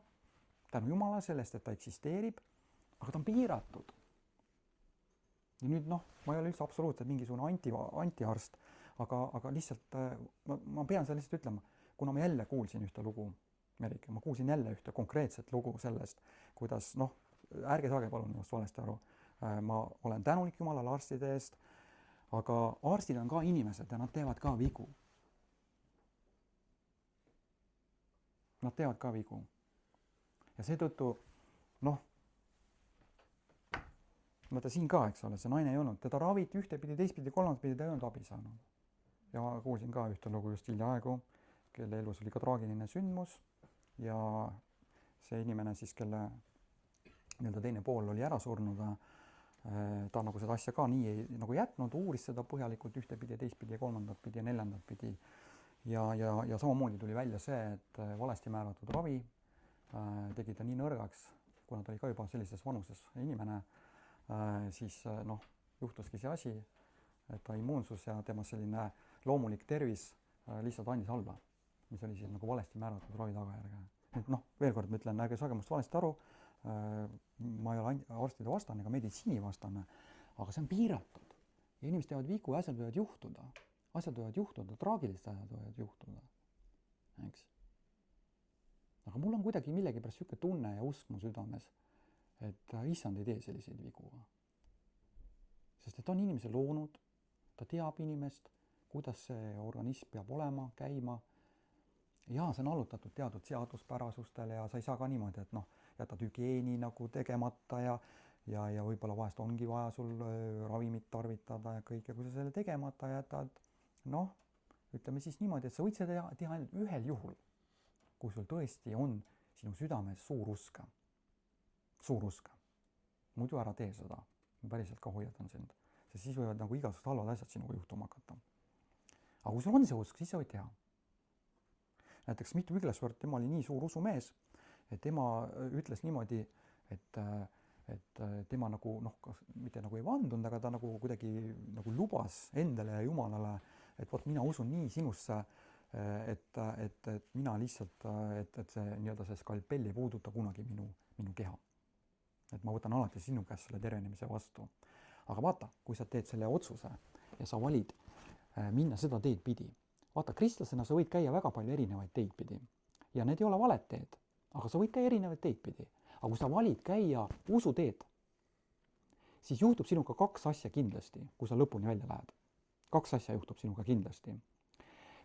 tänu Jumala sellest, et ta eksisteerib, aga ta on piiratud. Ja nüüd ma ei ole üldse absoluutselt mingisugune antiarst, aga lihtsalt ma pean seda lihtsalt ütlema, kuna ma jälle kuulsin ühte lugu, Merike, ma kuulsin jälle ühte konkreetset lugu sellest, kuidas, ärge saage palun minust valesti aru, ma olen tänulik Jumalale arstide eest, aga arstid on ka inimesed ja nad teevad ka vigu. Nad teevad ka vigu. Ja seetõttu, vaata siin ka, eks ole, see naine ei olnud, teda raviti ühtepidi, teistpidi, kolmandatpidi, ta ei olnud abi saanud. Ja ma kuulsin ka ühte lugu just hiljaaegu, kelle elus oli ka traagiline sündmus ja see inimene siis, kelle teine pool oli ära surnud, ta nagu seda asja ka nii ei nagu jätnud, uuris seda põhjalikult ühtepidi, teistpidi, kolmandatpidi ja neljandatpidi ja samamoodi tuli välja see, et valesti määratud ravi tegi ta nii nõrgaks, kuna ta oli ka juba sellises vanuses inimene, siis juhtuski see asi, et ta immuunsus ja tema selline loomulik tervis lihtsalt andis alla, mis oli siis nagu valesti määratud ravi tagajärge. Et veel kord ma ütlen, ärge saage must valesti aru, ma ei ole arstide vastane ega meditsiini vastane, aga see on piiratud. Ja inimesed teevad vigu ja asjad võivad juhtuda. Asjad võivad juhtuda, traagilised asjad võivad juhtuda. Eks? aga mul on kuidagi millegipärast niisugune tunne ja usk mu südames, et issand ei tee selliseid vigu. Sest et ta on inimese loonud, ta teab inimest, kuidas see organism peab olema, käima. Ja see on allutatud teatud seaduspärasustele ja sa ei saa ka niimoodi, et jätad hügieeni nagu tegemata ja võib-olla vahest ongi vaja sul ravimit tarvitada ja kõik. Ja kui sa selle tegemata jätad, ütleme siis niimoodi, et sa võid seda teha ainult ühel juhul, kui sul tõesti on sinu südames suur usk. Suur usk. Muidu ära tee seda. Ma päriselt ka hoiatan sind. Sest siis võivad nagu igasugused halvad asjad sinuga juhtuma hakata. Aga kui sul on see usk, siis sa võid teha. Näiteks Smith Wigglesworth, tema oli nii suur usumees, et tema ütles niimoodi, et tema nagu, mitte nagu ei vandunud, aga ta nagu kuidagi nagu lubas endale ja Jumalale, et vot mina usun nii sinusse, et mina lihtsalt, et see nii-öelda see skalpell ei puuduta kunagi minu keha. Et ma võtan alati sinu käest selle tervenemise vastu. Aga vaata, kui sa teed selle otsuse ja sa valid minna seda teed pidi. Vaata, kristlasena sa võid käia väga palju erinevaid teid pidi. Ja need ei ole valed teed, aga sa võid käia erinevaid teid pidi. Aga kui sa valid käia usuteed, siis juhtub sinuga 2 asja kindlasti, kui sa lõpuni välja lähed. 2 asja juhtub sinuga kindlasti.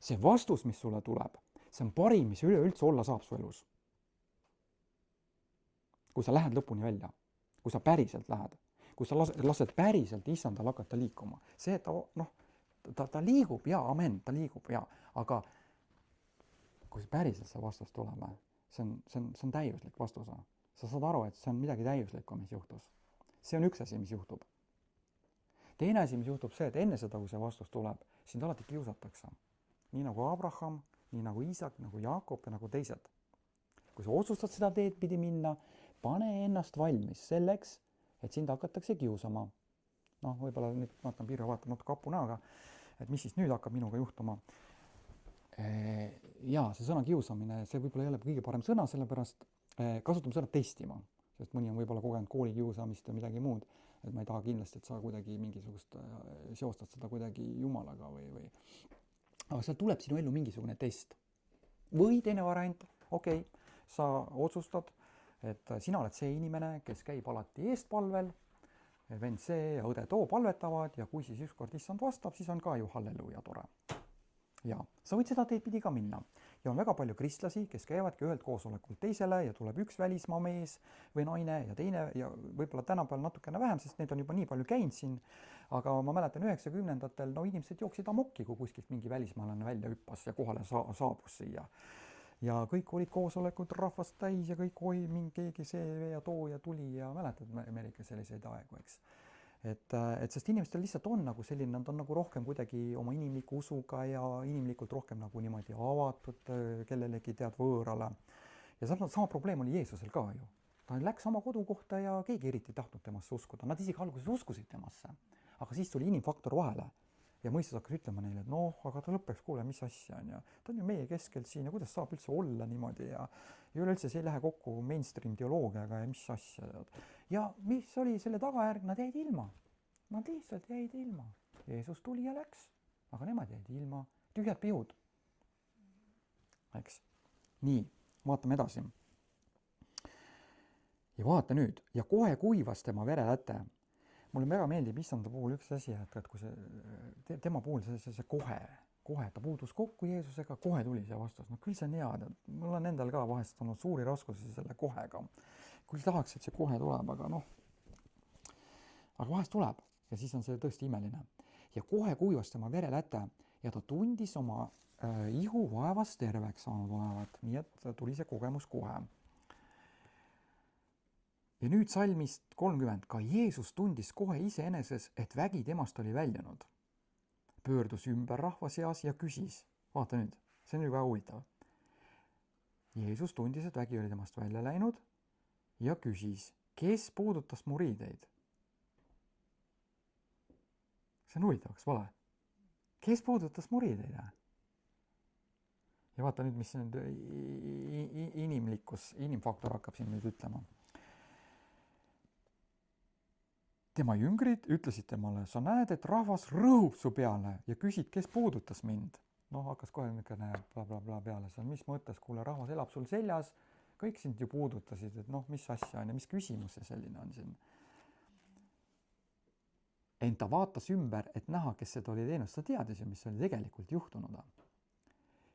See vastus, mis sulle tuleb, see on parim, mis üleüldse olla saab su elus. Kui sa lähed lõpuni välja, kui sa päriselt lähed, kui sa lased päriselt issandal hakata liikuma. See, et ta liigub, jaa, amen, ta liigub, jaa, aga kui päriselt see vastus tuleb, see on täiuslik vastus. Sa saad aru, et see on midagi täiuslikku, mis juhtus. See on üks asi, mis juhtub. Teine asi, mis juhtub see, et enne seda, kui see vastus tuleb, sind alati kiusatakse. Nii nagu Abraham, nii nagu Iisak, nagu Jaakob ja nagu teised. Kui sa otsustad seda teed pidi minna, pane ennast valmis selleks, et sind hakatakse kiusama. Võib-olla nüüd vaatan Pirjo vaatab natuke kapunaga, et mis siis nüüd hakkab minuga juhtuma. Jaa, see sõna kiusamine, see võib-olla ei ole kõige parem sõna, sellepärast kasutame sõna testima, sest mõni on võib-olla kogenud koolikiusamist ja midagi muud, et ma ei taha kindlasti, et sa kuidagi mingisugust seostad seda kuidagi Jumalaga või. Aga seal tuleb sinu ellu mingisugune test. Või teine variant, sa otsustad, et sina oled see inimene, kes käib alati eestpalvel, vend see ja õde too palvetavad ja kui siis ükskord issand vastab, siis on ka ju halleluuja tore. Ja sa võid seda teed pidi ka minna. Ja on väga palju kristlasi, kes käivadki ühelt koosolekult teisele ja tuleb üks välismaa mees või naine ja teine ja võib-olla tänapäeval natukene vähem, sest need on juba nii palju käinud siin. Aga ma mäletan 90-ndatel, inimesed jooksid amokki, kui kuskilt mingi välismaalane välja hüppas ja kohale saabus siia. Ja kõik olid koosolekud rahvast täis ja kõik keegi see ja too ja tuli ja mäletad Ameerikas selliseid aegu, eks. Et sest inimestel lihtsalt on nagu selline, nad on nagu rohkem kuidagi oma inimliku usuga ja inimlikult rohkem nagu niimoodi avatud kellelegi tead võõrale. Ja sama probleem oli Jeesusel ka ju. Ta läks oma kodukohta ja keegi eriti tahtnud temasse uskuda. Nad isegi alguses uskusid temasse, aga siis tuli inimfaktor vahele. Ja mõistus hakkas ütlema neile, et aga ta lõppeks, kuule, mis asja on ja ta on ju meie keskel siin ja kuidas saab üldse olla niimoodi ja üleüldse see ei lähe kokku mainstream teoloogiaga ja mis asja. Ja mis oli selle tagajärg, nad jäid ilma. Nad lihtsalt jäid ilma. Jeesus tuli ja läks, aga nemad jäid ilma. Tühjad pihud. Eks. Nii, vaatame edasi. Ja vaata nüüd, ja kohe kuivas tema vereläte. Mulle väga meeldib issanda puhul üks asi, et kui tema puhul see kohe, ta puudus kokku Jeesusega, kohe tuli see vastus. Küll see on hea, mul on endal ka vahest olnud suuri raskusi selle kohega. Küll tahaks, et see kohe tuleb, aga aga vahest tuleb ja siis on see tõesti imeline. Ja kohe kuivas tema vereläte ja ta tundis oma ihu vaevast terveks saanud olevat, nii et tuli see kogemus kohe. Ja nüüd salmist 30. Ka Jeesus tundis kohe iseeneses, et vägi temast oli väljunud. Pöördus ümber rahva seas ja küsis. Vaata nüüd, see on ju väga huvitav. Jeesus tundis, et vägi oli temast välja läinud ja küsis, kes puudutas mu riideid? See on huvitav, kas vale? Kes puudutas mu riideid? Ja vaata nüüd, mis nüüd inimfaktor hakkab siin nüüd ütlema. Tema jüngrid ütlesid temale, sa näed, et rahvas rõhub su peale ja küsid, kes puudutas mind. noh, hakkas kohe niisugune bla peale seal, mis mõttes, kuule, rahvas elab sul seljas, kõik sind ju puudutasid, et noh, mis asja on ja mis küsimus see selline on siin. Ent ta vaatas ümber, et näha, kes seda oli teinud, ta teadis ju, mis oli tegelikult juhtunud.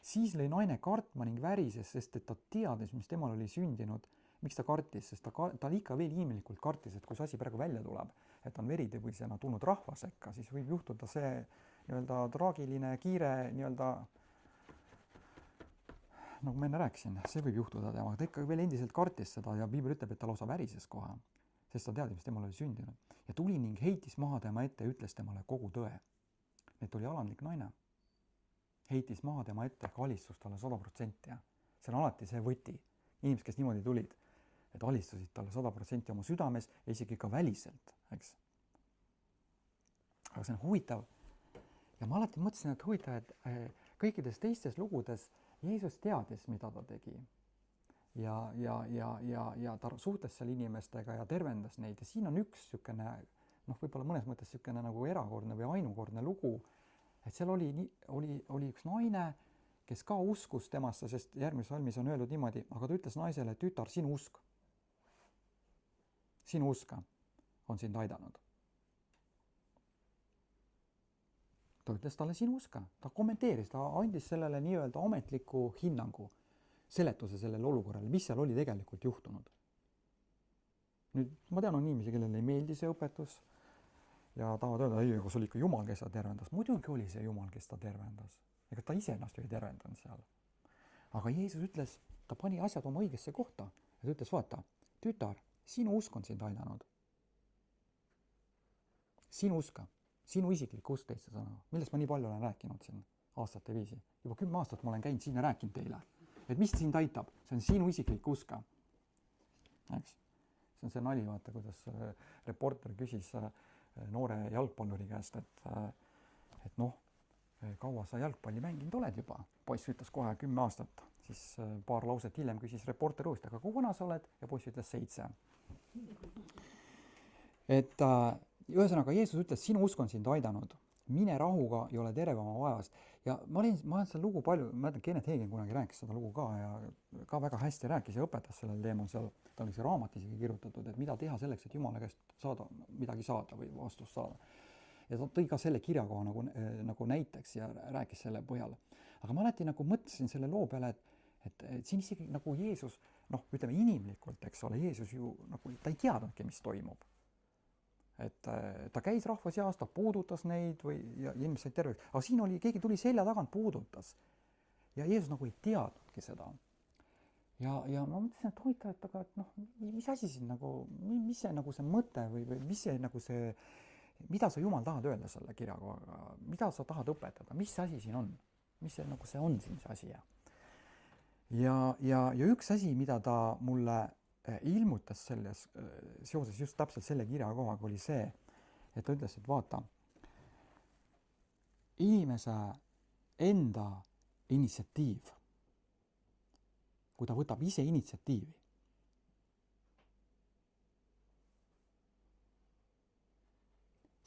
Siis lõi naine kartma ning värises, sest et ta teadis, mis temal oli sündinud. Miks ta kartis? Sest ta ikka veel inimlikult kartis, et kui see asi praegu välja tuleb, et on veritõbisena tulnud rahva sekka, siis võib juhtuda see nii-öelda traagiline, kiire nii-öelda, nagu ma enne rääkisin, see võib juhtuda temaga. Ta ikka veel endiselt kartis seda ja Piibel ütleb, et ta lausa värises kohe, sest ta teadis, mis temal oli sündinud. Ja tuli ning heitis maha tema ette ja ütles temale kogu tõe. Et oli alandlik naine. Heitis maha tema ette ehk alistus talle 100%. Ja. See on alati see võti. Inimesed, kes niimoodi tulid, et alistusid talle 100% oma südames ja isegi ka väliselt, eks. Aga see on huvitav. Ja ma alati mõtlesin, et huvitav, et kõikides teistes lugudes Jeesus teadis, mida ta tegi. Ja ta suhtles seal inimestega ja tervendas neid. Ja siin on üks sükene, noh, võib-olla mõnes mõttes sükene nagu erakordne või ainukordne lugu, et seal oli üks naine, kes ka uskus temasse, sest järgmises salmis on öeldud niimoodi, aga ta ütles naisele, tütar, sinu usk on sind aidanud. Ta ütles talle sinu uska, ta kommenteeris, ta andis sellele nii-öelda ametliku hinnangu, seletuse sellele olukorrale, mis seal oli tegelikult juhtunud. Nüüd ma tean, on inimesi, kellele ei meeldi see õpetus ja tahavad öelda, ei, aga see oli ikka Jumal, kes ta tervendas. Muidugi oli see Jumal, kes ta tervendas. Ega ta ise ennast ju ei tervendanud seal. Aga Jeesus ütles, ta pani asjad oma õigesse kohta ja ta ütles, vaata, tütar, sinu usk on sind aidanud. Sinu uska, sinu isiklik usk teiste sõna, millest ma nii palju olen rääkinud siin aastate viisi. Juba 10 aastat ma olen käinud siin ja rääkinud teile, et mis sind aitab, see on sinu isiklik uska. Eks? See on see nali, vaata, kuidas reporter küsis noore jalgpalluri käest, et noh, kaua sa jalgpalli mänginud oled juba? Poiss ütles kohe 10 aastat, siis paar lauset hiljem küsis reporter uuesti, aga kui vana sa oled? Ja poiss ütles 7. Et ühesõnaga Jeesus ütles, sinu usk on sind aidanud, mine rahuga ja ole terve oma vaevast. Ja ma olen seda lugu palju, ma mõtlen, Kenneth Hagin kunagi rääkis seda lugu ka ja ka väga hästi rääkis ja õpetas sellel teemal seal, ta oli see raamat isegi kirjutatud, et mida teha selleks, et Jumala käest midagi saada või vastust saada. Ja ta tõi ka selle kirjakoha nagu näiteks ja rääkis selle põhjal. Aga ma alati nagu mõtlesin selle loo peale, et siin isegi nagu Jeesus, noh, ütleme inimlikult, eks ole, Jeesus ju nagu, ta ei teadnudki, mis toimub. Et ta käis rahva seas, ta puudutas neid ja inimesed said terveks. Aga siin oli, keegi tuli selja tagant, puudutas. Ja Jeesus nagu ei teadnudki seda. Ja ma mõtlesin, et huvitav, et aga noh, mis asi siin nagu, mis see nagu see mõte või mis see nagu see, mida sa Jumal tahad öelda selle kirjakohaga, mida sa tahad õpetada, mis asi siin on, mis see nagu see on siin see asi. Ja üks asi, mida ta mulle ilmutas selles seoses just täpselt selle kirjakohaga oli see, et ta ütles, et vaata, inimese enda initsiatiiv, kui ta võtab ise initsiatiivi,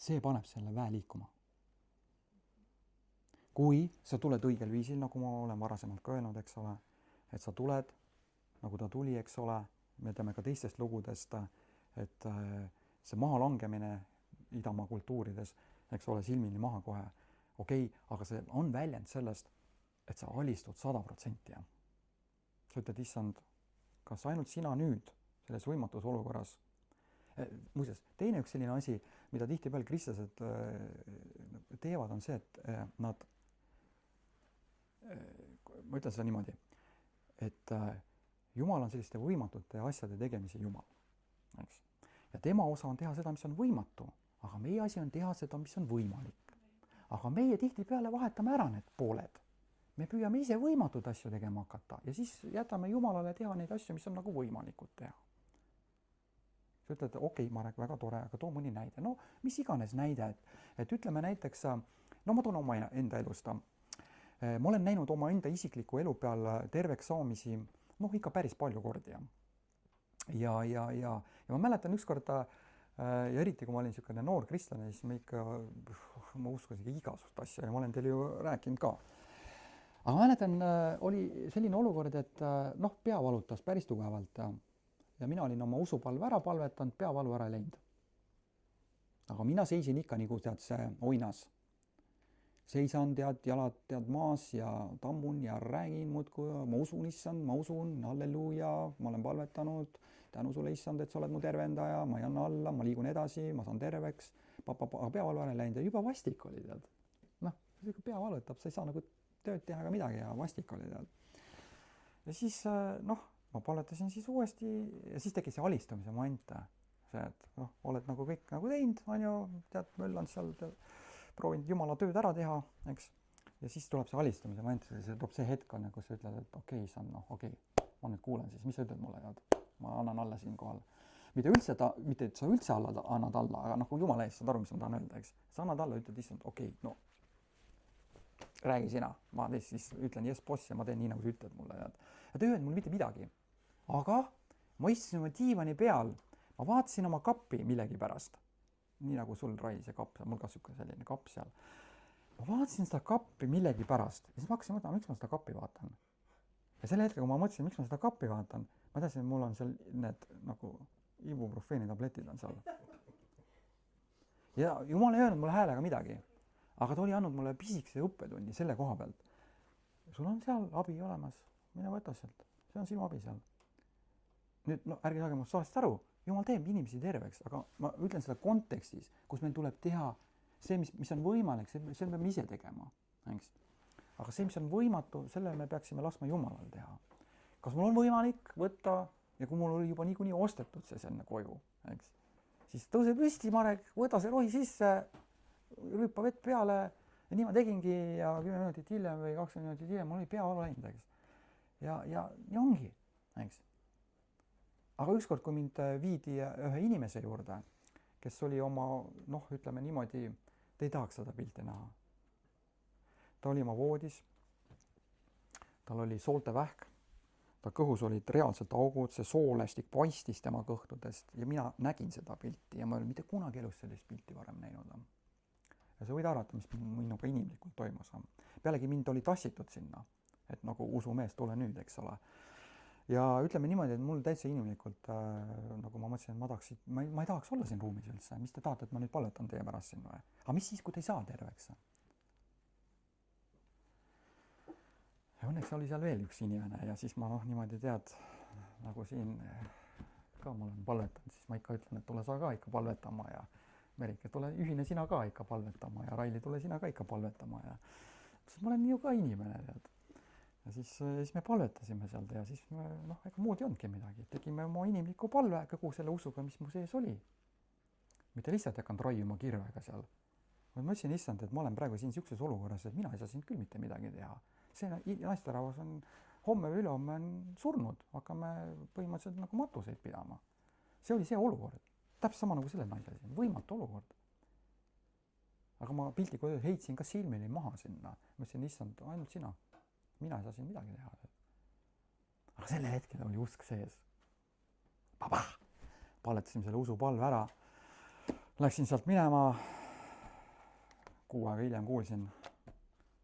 see paneb selle väe liikuma. Kui sa tuled õigel viisil, nagu ma olen varasemalt ka öelnud, eks ole, et sa tuled, nagu ta tuli, eks ole, me teame ka teistest lugudest, et see maha langemine idamaa kultuurides, eks ole, silmini maha kohe, okei, aga see on väljend sellest, et sa alistud 100%. Sa ütled, issand, kas ainult sina nüüd selles võimatus olukorras? Muuseas, teine üks selline asi, mida tihtipeale kristlased teevad, on see, et nad, ma ütlen seda niimoodi, et Jumal on selliste võimatute asjade tegemise Jumal. Eks? Ja tema osa on teha seda, mis on võimatu, aga meie asi on teha seda, mis on võimalik. Aga meie tihtipeale vahetame ära need pooled. Me püüame ise võimatud asju tegema hakata ja siis jätame Jumalale teha neid asju, mis on nagu võimalikud teha. Sa ütled, okei, Marek, väga tore, aga too mõni näide. No, mis iganes näide, et ütleme näiteks, no ma toon oma enda elust. Ma olen näinud oma enda isikliku elu peal terveks saamisi, noh, ikka päris palju kordi. Ja ma mäletan ükskord, ja eriti kui ma olin niisugune noor kristlane, siis ma uskusin igasugust asja ja ma olen teile ju rääkinud ka. aga ma mäletan, oli selline olukord, et noh, pea valutas päris tugevalt ja mina olin oma usupalve ära palvetanud, peavalu ära ei läinud. aga mina seisin ikka nagu tead see oinas. Seisan, tead, jalad tead maas ja tammun ja räägin muudkui, ma usun, issand, ma usun, halleluuja, ma olen palvetanud, tänu sulle, issand, et sa oled mu tervendaja, ma ei anna alla, ma liigun edasi, ma saan terveks, aga peavalu ära ei läinud ja juba vastik oli, tead. Noh, kui pea valutab, sa ei saa nagu tööd teha ega midagi ja vastik oli, tead. Ja siis, noh, ma palvetasin siis uuesti ja siis tekkis see alistumise moment. See, et noh, oled nagu kõik nagu teinud, on ju, tead, möllanud seal, proovinud Jumala tööd ära teha, eks. Ja siis tuleb see alistumise moment, see tuleb see hetk, on, kus sa ütled, et okei, issand, noh, okei, ma nüüd kuulen siis, mis sa ütled mulle, tead. Ma annan alla siinkohal. Mitte et sa üldse annad alla, aga noh, kui Jumala eest saad aru, mis ma tahan öelda, eks. Sa annad alla, ütled, issand, okei, no räägi sina, ma siis ütlen yes boss ja ma teen nii, nagu sa ütled mulle, tead. Ja ta ei öelnud mul mitte midagi. Aga ma istusin oma diivani peal, ma vaatasin oma kappi millegi pärast. Nii nagu sul, Rai, see kapp, mul ka siuke selline kapp seal. Ma vaatasin seda kappi millegi pärast ja siis ma hakkasin mõtlema, miks ma seda kappi vaatan. Ja selle hetkel, kui ma mõtlesin, miks ma seda kappi vaatan, ma teadsin, et mul on seal need nagu ibuprofeeni tabletid on seal. Ja Jumal ei öelnud mulle häälega midagi, aga ta oli andnud mulle pisikese õppetunni selle koha pealt. Sul on seal abi olemas, mine võta sealt, see on sinu abi seal. Nüüd, no ärge saage must valesti aru, Jumal teeb inimesi terveks, aga ma ütlen seda kontekstis, kus meil tuleb teha see, mis on võimalik, see me peame ise tegema, eks. Aga see, mis on võimatu, selle me peaksime laskma Jumalal teha. Kas mul on võimalik võtta, ja kui mul oli juba niikuinii ostetud see enne koju, eks, siis tõuse püsti, Marek, võta see rohi sisse, rüüpa vett peale ja nii ma tegingi ja 10 minutit hiljem või 20 minutit hiljem mul oli peavalu läinud, eks. Ja ongi, eks. Aga ükskord, kui mind viidi ühe inimese juurde, kes oli oma, noh, ütleme niimoodi, te ei tahaks seda pilti näha. Ta oli oma voodis, tal oli sooltevähk, ta kõhus olid reaalselt augud, see soolästik paistis tema kõhtudest ja mina nägin seda pilti ja ma ei ole mitte kunagi elus sellist pilti varem näinud. Ja sa võid arvata, mis minuga inimlikult toimus. Pealegi mind oli tassitud sinna, et nagu usumees, tule nüüd, eks ole. Ja ütleme niimoodi, et mul täitsa inimlikult, nagu ma mõtlesin, et ma ei tahaks olla siin ruumis üldse. Mis te tahate, et ma nüüd palvetan teie pärast siin või? Aga mis siis, kui te ei saa terveks? Ja õnneks oli seal veel üks inimene ja siis ma niimoodi tead, nagu siin ka ma olen palvetanud, siis ma ikka ütlen, et tule sa ka ikka palvetama ja Merike, tule ühine sina ka ikka palvetama ja Raili, tule sina ka ikka palvetama ja siis ma olen ju ka inimene, tead. Ja siis me palvetasime sealt ja siis me, ega muud ei olnudki midagi. Tegime oma inimliku palve kogu selle usuga, mis mu sees oli. Mitte lihtsalt hakanud raiuma kirvega seal. Ma mõtlesin issand, et ma olen praegu siin siukses olukorras, et mina ei saa siin küll mitte midagi teha. See naisterahvas on homme või ülehomme on surnud. Hakkame põhimõtteliselt nagu matuseid pidama. See oli see olukord. Täpselt sama nagu selle naise siin. Võimatu olukord. Aga ma piltlikult heitsin ka silmini maha sinna. Mõtlesin issand, ainult sina. Mina ei saa siin midagi teha. Aga selle hetkel oli usk sees. Palletasime selle usupalve ära. Läksin sealt minema. 6 aega hiljem kuulsin,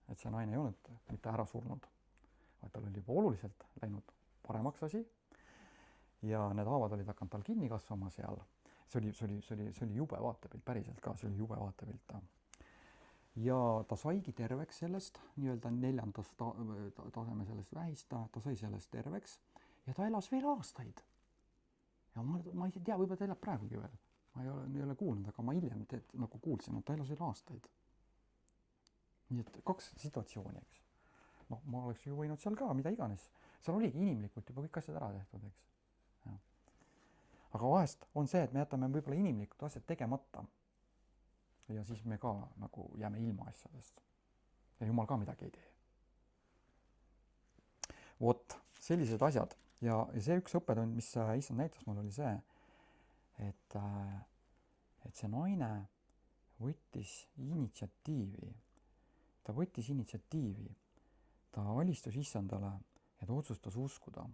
et see naine ei olnud mitte ära surnud, vaid tal oli juba oluliselt läinud paremaks asi. Ja need haavad olid hakanud tal kinni kasvama seal. See oli jube vaatepilt, päriselt ka, see oli jube vaatepilt. Ja ta saigi terveks sellest, nii-öelda 4. taseme sellest vähist, ta sai sellest terveks ja ta elas veel aastaid. Ja ma ei tea, võib-olla ta elab praegugi veel. Ma ei ole kuulnud, aga ma hiljem nagu kuulsin, et ta elas veel aastaid. Nii et 2 situatsiooni, eks. No ma oleks ju võinud seal ka, mida iganes. Seal oligi inimlikult juba kõik asjad ära tehtud, eks. Ja. Aga vahest on see, et me jätame võib-olla inimlikud asjad tegemata. Ja siis me ka nagu jääme ilma asjadest. Ja Jumal ka midagi ei tee. Vot, sellised asjad. Ja see üks õppetund, mis issand näitas mul, oli see, et see naine võttis initsiatiivi. Ta võttis initsiatiivi. Ta alistus issandale ja ta otsustas uskuda.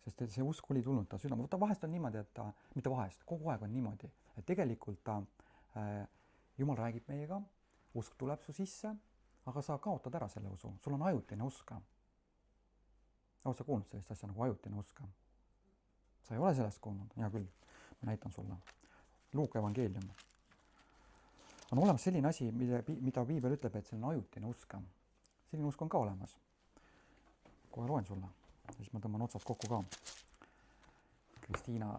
Sest see usk oli tulnud ta südame. Võtta vahest on niimoodi, et mitte vahest, kogu aeg on niimoodi, et tegelikult Jumal räägib meiega, usk tuleb su sisse, aga sa kaotad ära selle usu, sul on ajutine usk ka. Oled sa kuulnud sellist asja nagu ajutine usk? Sa ei ole sellest kuulnud? Hea küll, ma näitan sulle. Luuka evangeelium. On olemas selline asi, mida piibel ütleb, et see on ajutine usk. Selline usk on ka olemas. Kohe loen sulle. Siis ma tõmban otsad kokku ka. Kristiina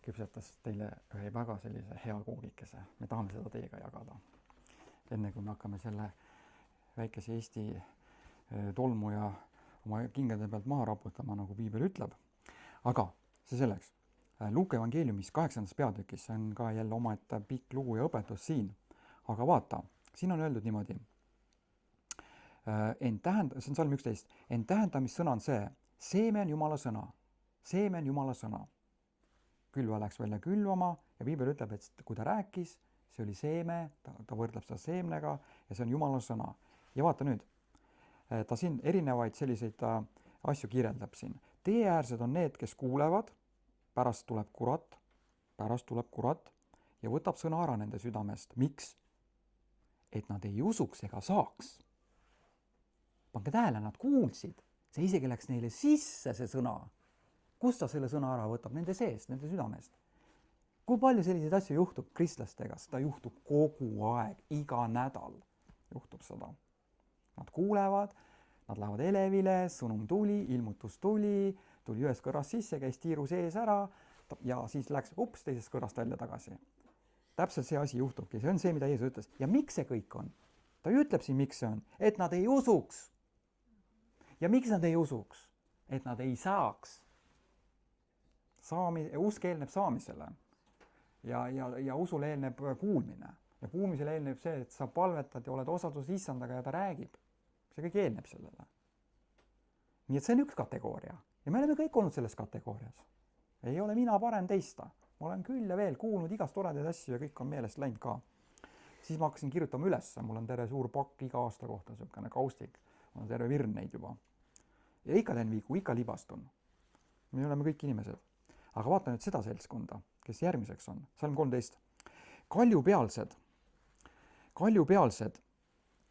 küpsetas teile ühe väga sellise hea koogikese. Me tahame seda teiega jagada. Enne kui me hakkame selle väikese Eesti tolmu ja oma kingade pealt maha raputama, nagu piibel ütleb. Aga see selleks. Luuka evangeeliumis 8. peatükis, see on ka jälle omaette pikk lugu ja õpetus siin. Aga vaata, siin on öeldud niimoodi. See on salm 11. Ent tähendamissõna on see, seeme on Jumala sõna. Seeme on Jumala sõna. Külva läks välja külvama ja piibel ütleb, et kui ta rääkis, see oli seeme, ta võrdleb seda seemnega ja see on Jumala sõna. Ja vaata nüüd, ta siin erinevaid selliseid asju kirjeldab siin. Teeäärsed on need, kes kuulevad, pärast tuleb kurat ja võtab sõna ära nende südamest. Miks? Et nad ei usuks ega saaks. Pange tähele, nad kuulsid. See isegi läks neile sisse see sõna. Kust ta selle sõna ära võtab? Nende seest, nende südamest. Kui palju selliseid asju juhtub kristlastega? Seda juhtub kogu aeg, iga nädal juhtub seda. Nad kuulevad, nad lähevad elevile, sõnum tuli, ilmutus tuli ühest kõrrast sisse, käis tiiru sees ära ja siis läks teisest kõrrast välja tagasi. Täpselt see asi juhtubki, see on see, mida Jeesus ütles. Ja miks see kõik on? Ta ütleb siin, miks see on. Et nad ei usuks. Ja miks nad ei usuks? Et nad ei saaks. Usk eelneb saamisele ja usule eelneb kuulmine. Ja kuulmisele eelneb see, et sa palvetad ja oled osadus issandaga ja ta räägib. See kõik eelneb sellele. Nii et see on üks kategooria. Ja me oleme kõik olnud selles kategoorias. Ei ole mina parem teista. Ma olen küll ja veel kuulnud igast toredaid asju ja kõik on meelest läinud ka. Siis ma hakkasin kirjutama üles. Mul on terve suur pakk iga aasta kohta, selline kaustik. Mul on terve virn neid juba. Ja ikka teen viigu, ikka libastun. Me oleme kõik inimesed. Aga vaata nüüd seda seltskonda, kes järgmiseks on. Salm 13. Kaljupealsed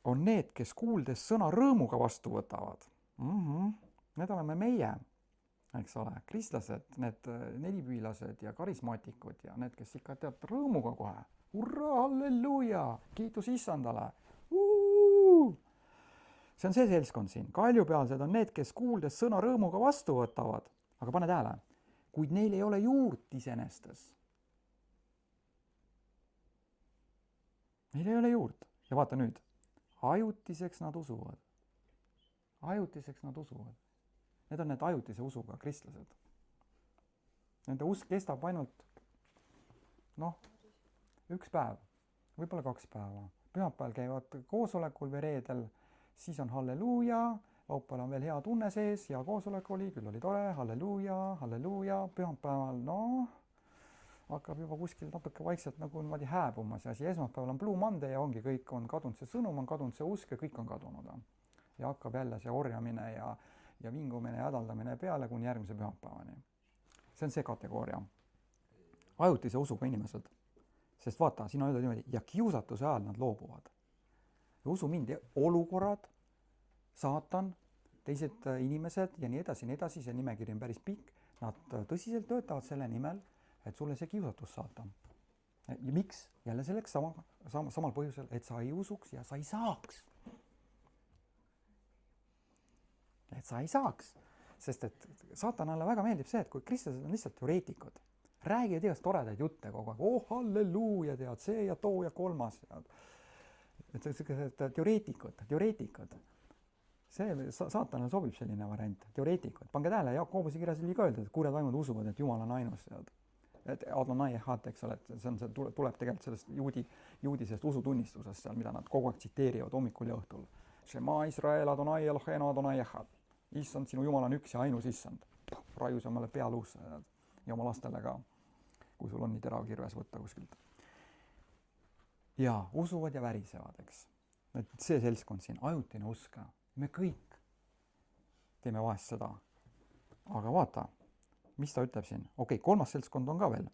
on need, kes kuuldes sõna rõõmuga vastu võtavad. Need oleme meie, eks ole, kristlased, need nelipüülased ja karismaatikud ja need, kes ikka teab rõõmuga kohe. Hurra, halleluuja, kiitus issandale. See on see seltskond siin. Kaljupealsed on need, kes kuuldes sõna rõõmuga vastu võtavad. Aga pane tähele, kuid neil ei ole juurt iseenestes. Neil ei ole juurt. Ja vaata nüüd, ajutiseks nad usuvad. Ajutiseks nad usuvad. Need on need ajutise usuga kristlased. Nende usk kestab ainult, üks päev, võib-olla 2 päeva. Pühapäeval käivad koosolekul või reedel, siis on halleluuja, laupäeval on veel hea tunne sees, hea koosolek oli, küll oli tore, halleluuja, pühapäeval, hakkab juba kuskil natuke vaikselt nagu niimoodi hääbuma see asi. Esmaspäeval on Blue Monday ja ongi, kõik on kadunud see sõnum, on kadunud see usk ja kõik on kadunud. Ja hakkab jälle see orjamine ja vingumine ja hädaldamine peale kuni järgmise pühapäevani. See on see kategooria. Ajutise usuga inimesed. Sest vaata, siin on öeldud niimoodi, ja kiusatuse ajal nad loobuvad. Ja usu mind, olukorrad, saatan, teised inimesed ja nii edasi, see nimekiri on päris pikk. Nad tõsiselt töötavad selle nimel, et sulle see kiusatus saata. Ja miks? Jälle selleks samal põhjusel, et sa ei usuks ja sa ei saaks. Et sa ei saaks. Sest et saatanale väga meeldib see, et kui kristlased on lihtsalt teoreetikud, räägivad igast toredaid jutte kogu aeg, halleluuja, tead, see ja too ja kolmas. Et teoreetikud. See saatanale sobib selline variant, teoreetikud. Pange tähele, Jaakobuse kirjas oli ka öeldud, et kurjad vaimud usuvad, et Jumal on ainus. Et Adonai Echad, eks ole, et see tuleb tegelikult sellest juudisest usutunnistusest seal, mida nad kogu aeg tsiteerivad hommikul ja õhtul. Shema Israel, Adonai Eloheinu, Adonai Echad. Issand, sinu Jumal on üks ja ainus issand. Raius omale pea luusse ja oma lastele ka, kui sul on nii terav kirves võtta kuskilt. Ja usuvad ja värisevad, eks. Et see seltskond siin, ajutine uska. Me kõik teeme vahest seda. Aga vaata, mis ta ütleb siin. Okei, 3. seltskond on ka veel.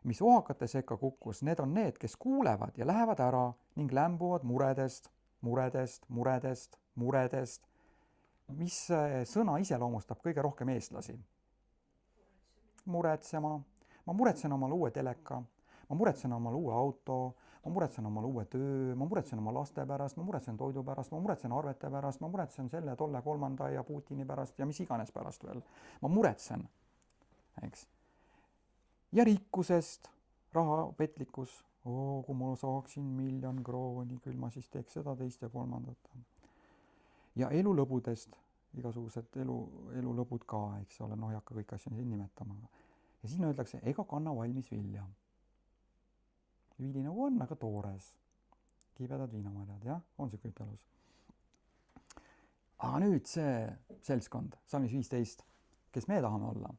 mis ohakate sekka kukkus, need on need, kes kuulevad ja lähevad ära ning lämbuvad muredest. Mis sõna iseloomustab kõige rohkem eestlasi? Muretsema. Ma muretsen omale uue teleka, ma muretsen omale uue auto, ma muretsen omale uue töö, ma muretsen oma laste pärast, ma muretsen toidu pärast, ma muretsen arvete pärast, ma muretsen selle, tolle, kolmanda ja Putini pärast ja mis iganes pärast veel. Ma muretsen, eks. Ja rikkusest, raha, petlikkus. Kui ma saaksin 1 000 000 krooni, küll ma siis teeks seda, teist ja kolmandat. Ja elulõbudest, igasugused elulõbud ka, eks ole, ei hakka kõiki asju nimetama. Ja siin öeldakse, ega kanna valmis vilja. Viili nagu on, aga toores. Kibedad viinamarjad, jah, on see kütelus. Aga nüüd see seltskond, Salmis 15, kes me tahame olla.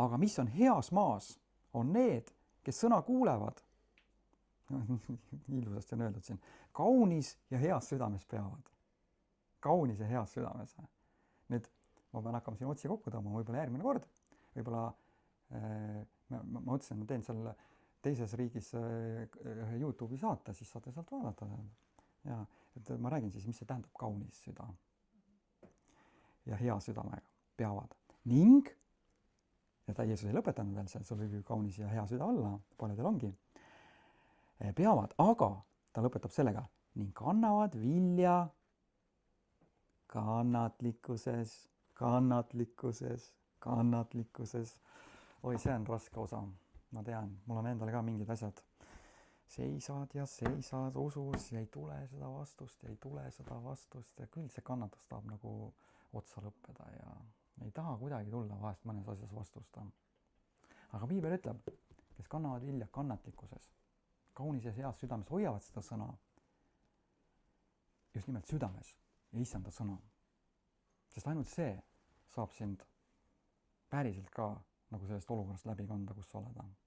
Aga mis on heas maas, on need, kes sõna kuulevad. Ilusasti on öeldud siin. Kaunis ja heas südames peavad. Kaunis ja heas südames. Nüüd ma pean hakkama siin otsi kokku tõmbama, võib-olla järgmine kord. Võib-olla ma mõtlesin, ma teen seal teises riigis YouTube'i saate, siis saate sealt vaadata. Ja, et ma räägin siis, mis see tähendab kaunis süda. Ja hea südamega peavad. Ning, ja ta Jeesus ei lõpetanud veel see, sul võib ju kaunis ja hea süda olla, paljudel ongi, peavad, aga ta lõpetab sellega, ning kannavad vilja kannatlikkuses. Oi, see on raske osa, ma tean, mul on endal ka mingid asjad. Seisad usus ja ei tule seda vastust ja küll see kannatus tahab nagu otsa lõppeda ja ei taha kuidagi tulla vahest mõnes asjas vastust. Aga Piibel ütleb, kes kannavad vilja kannatlikkuses, kaunis ja heas südames, hoiavad seda sõna just nimelt südames ja issanda sõna. Sest ainult see saab sind päriselt ka nagu sellest olukorrast läbi kanda, kus sa oled.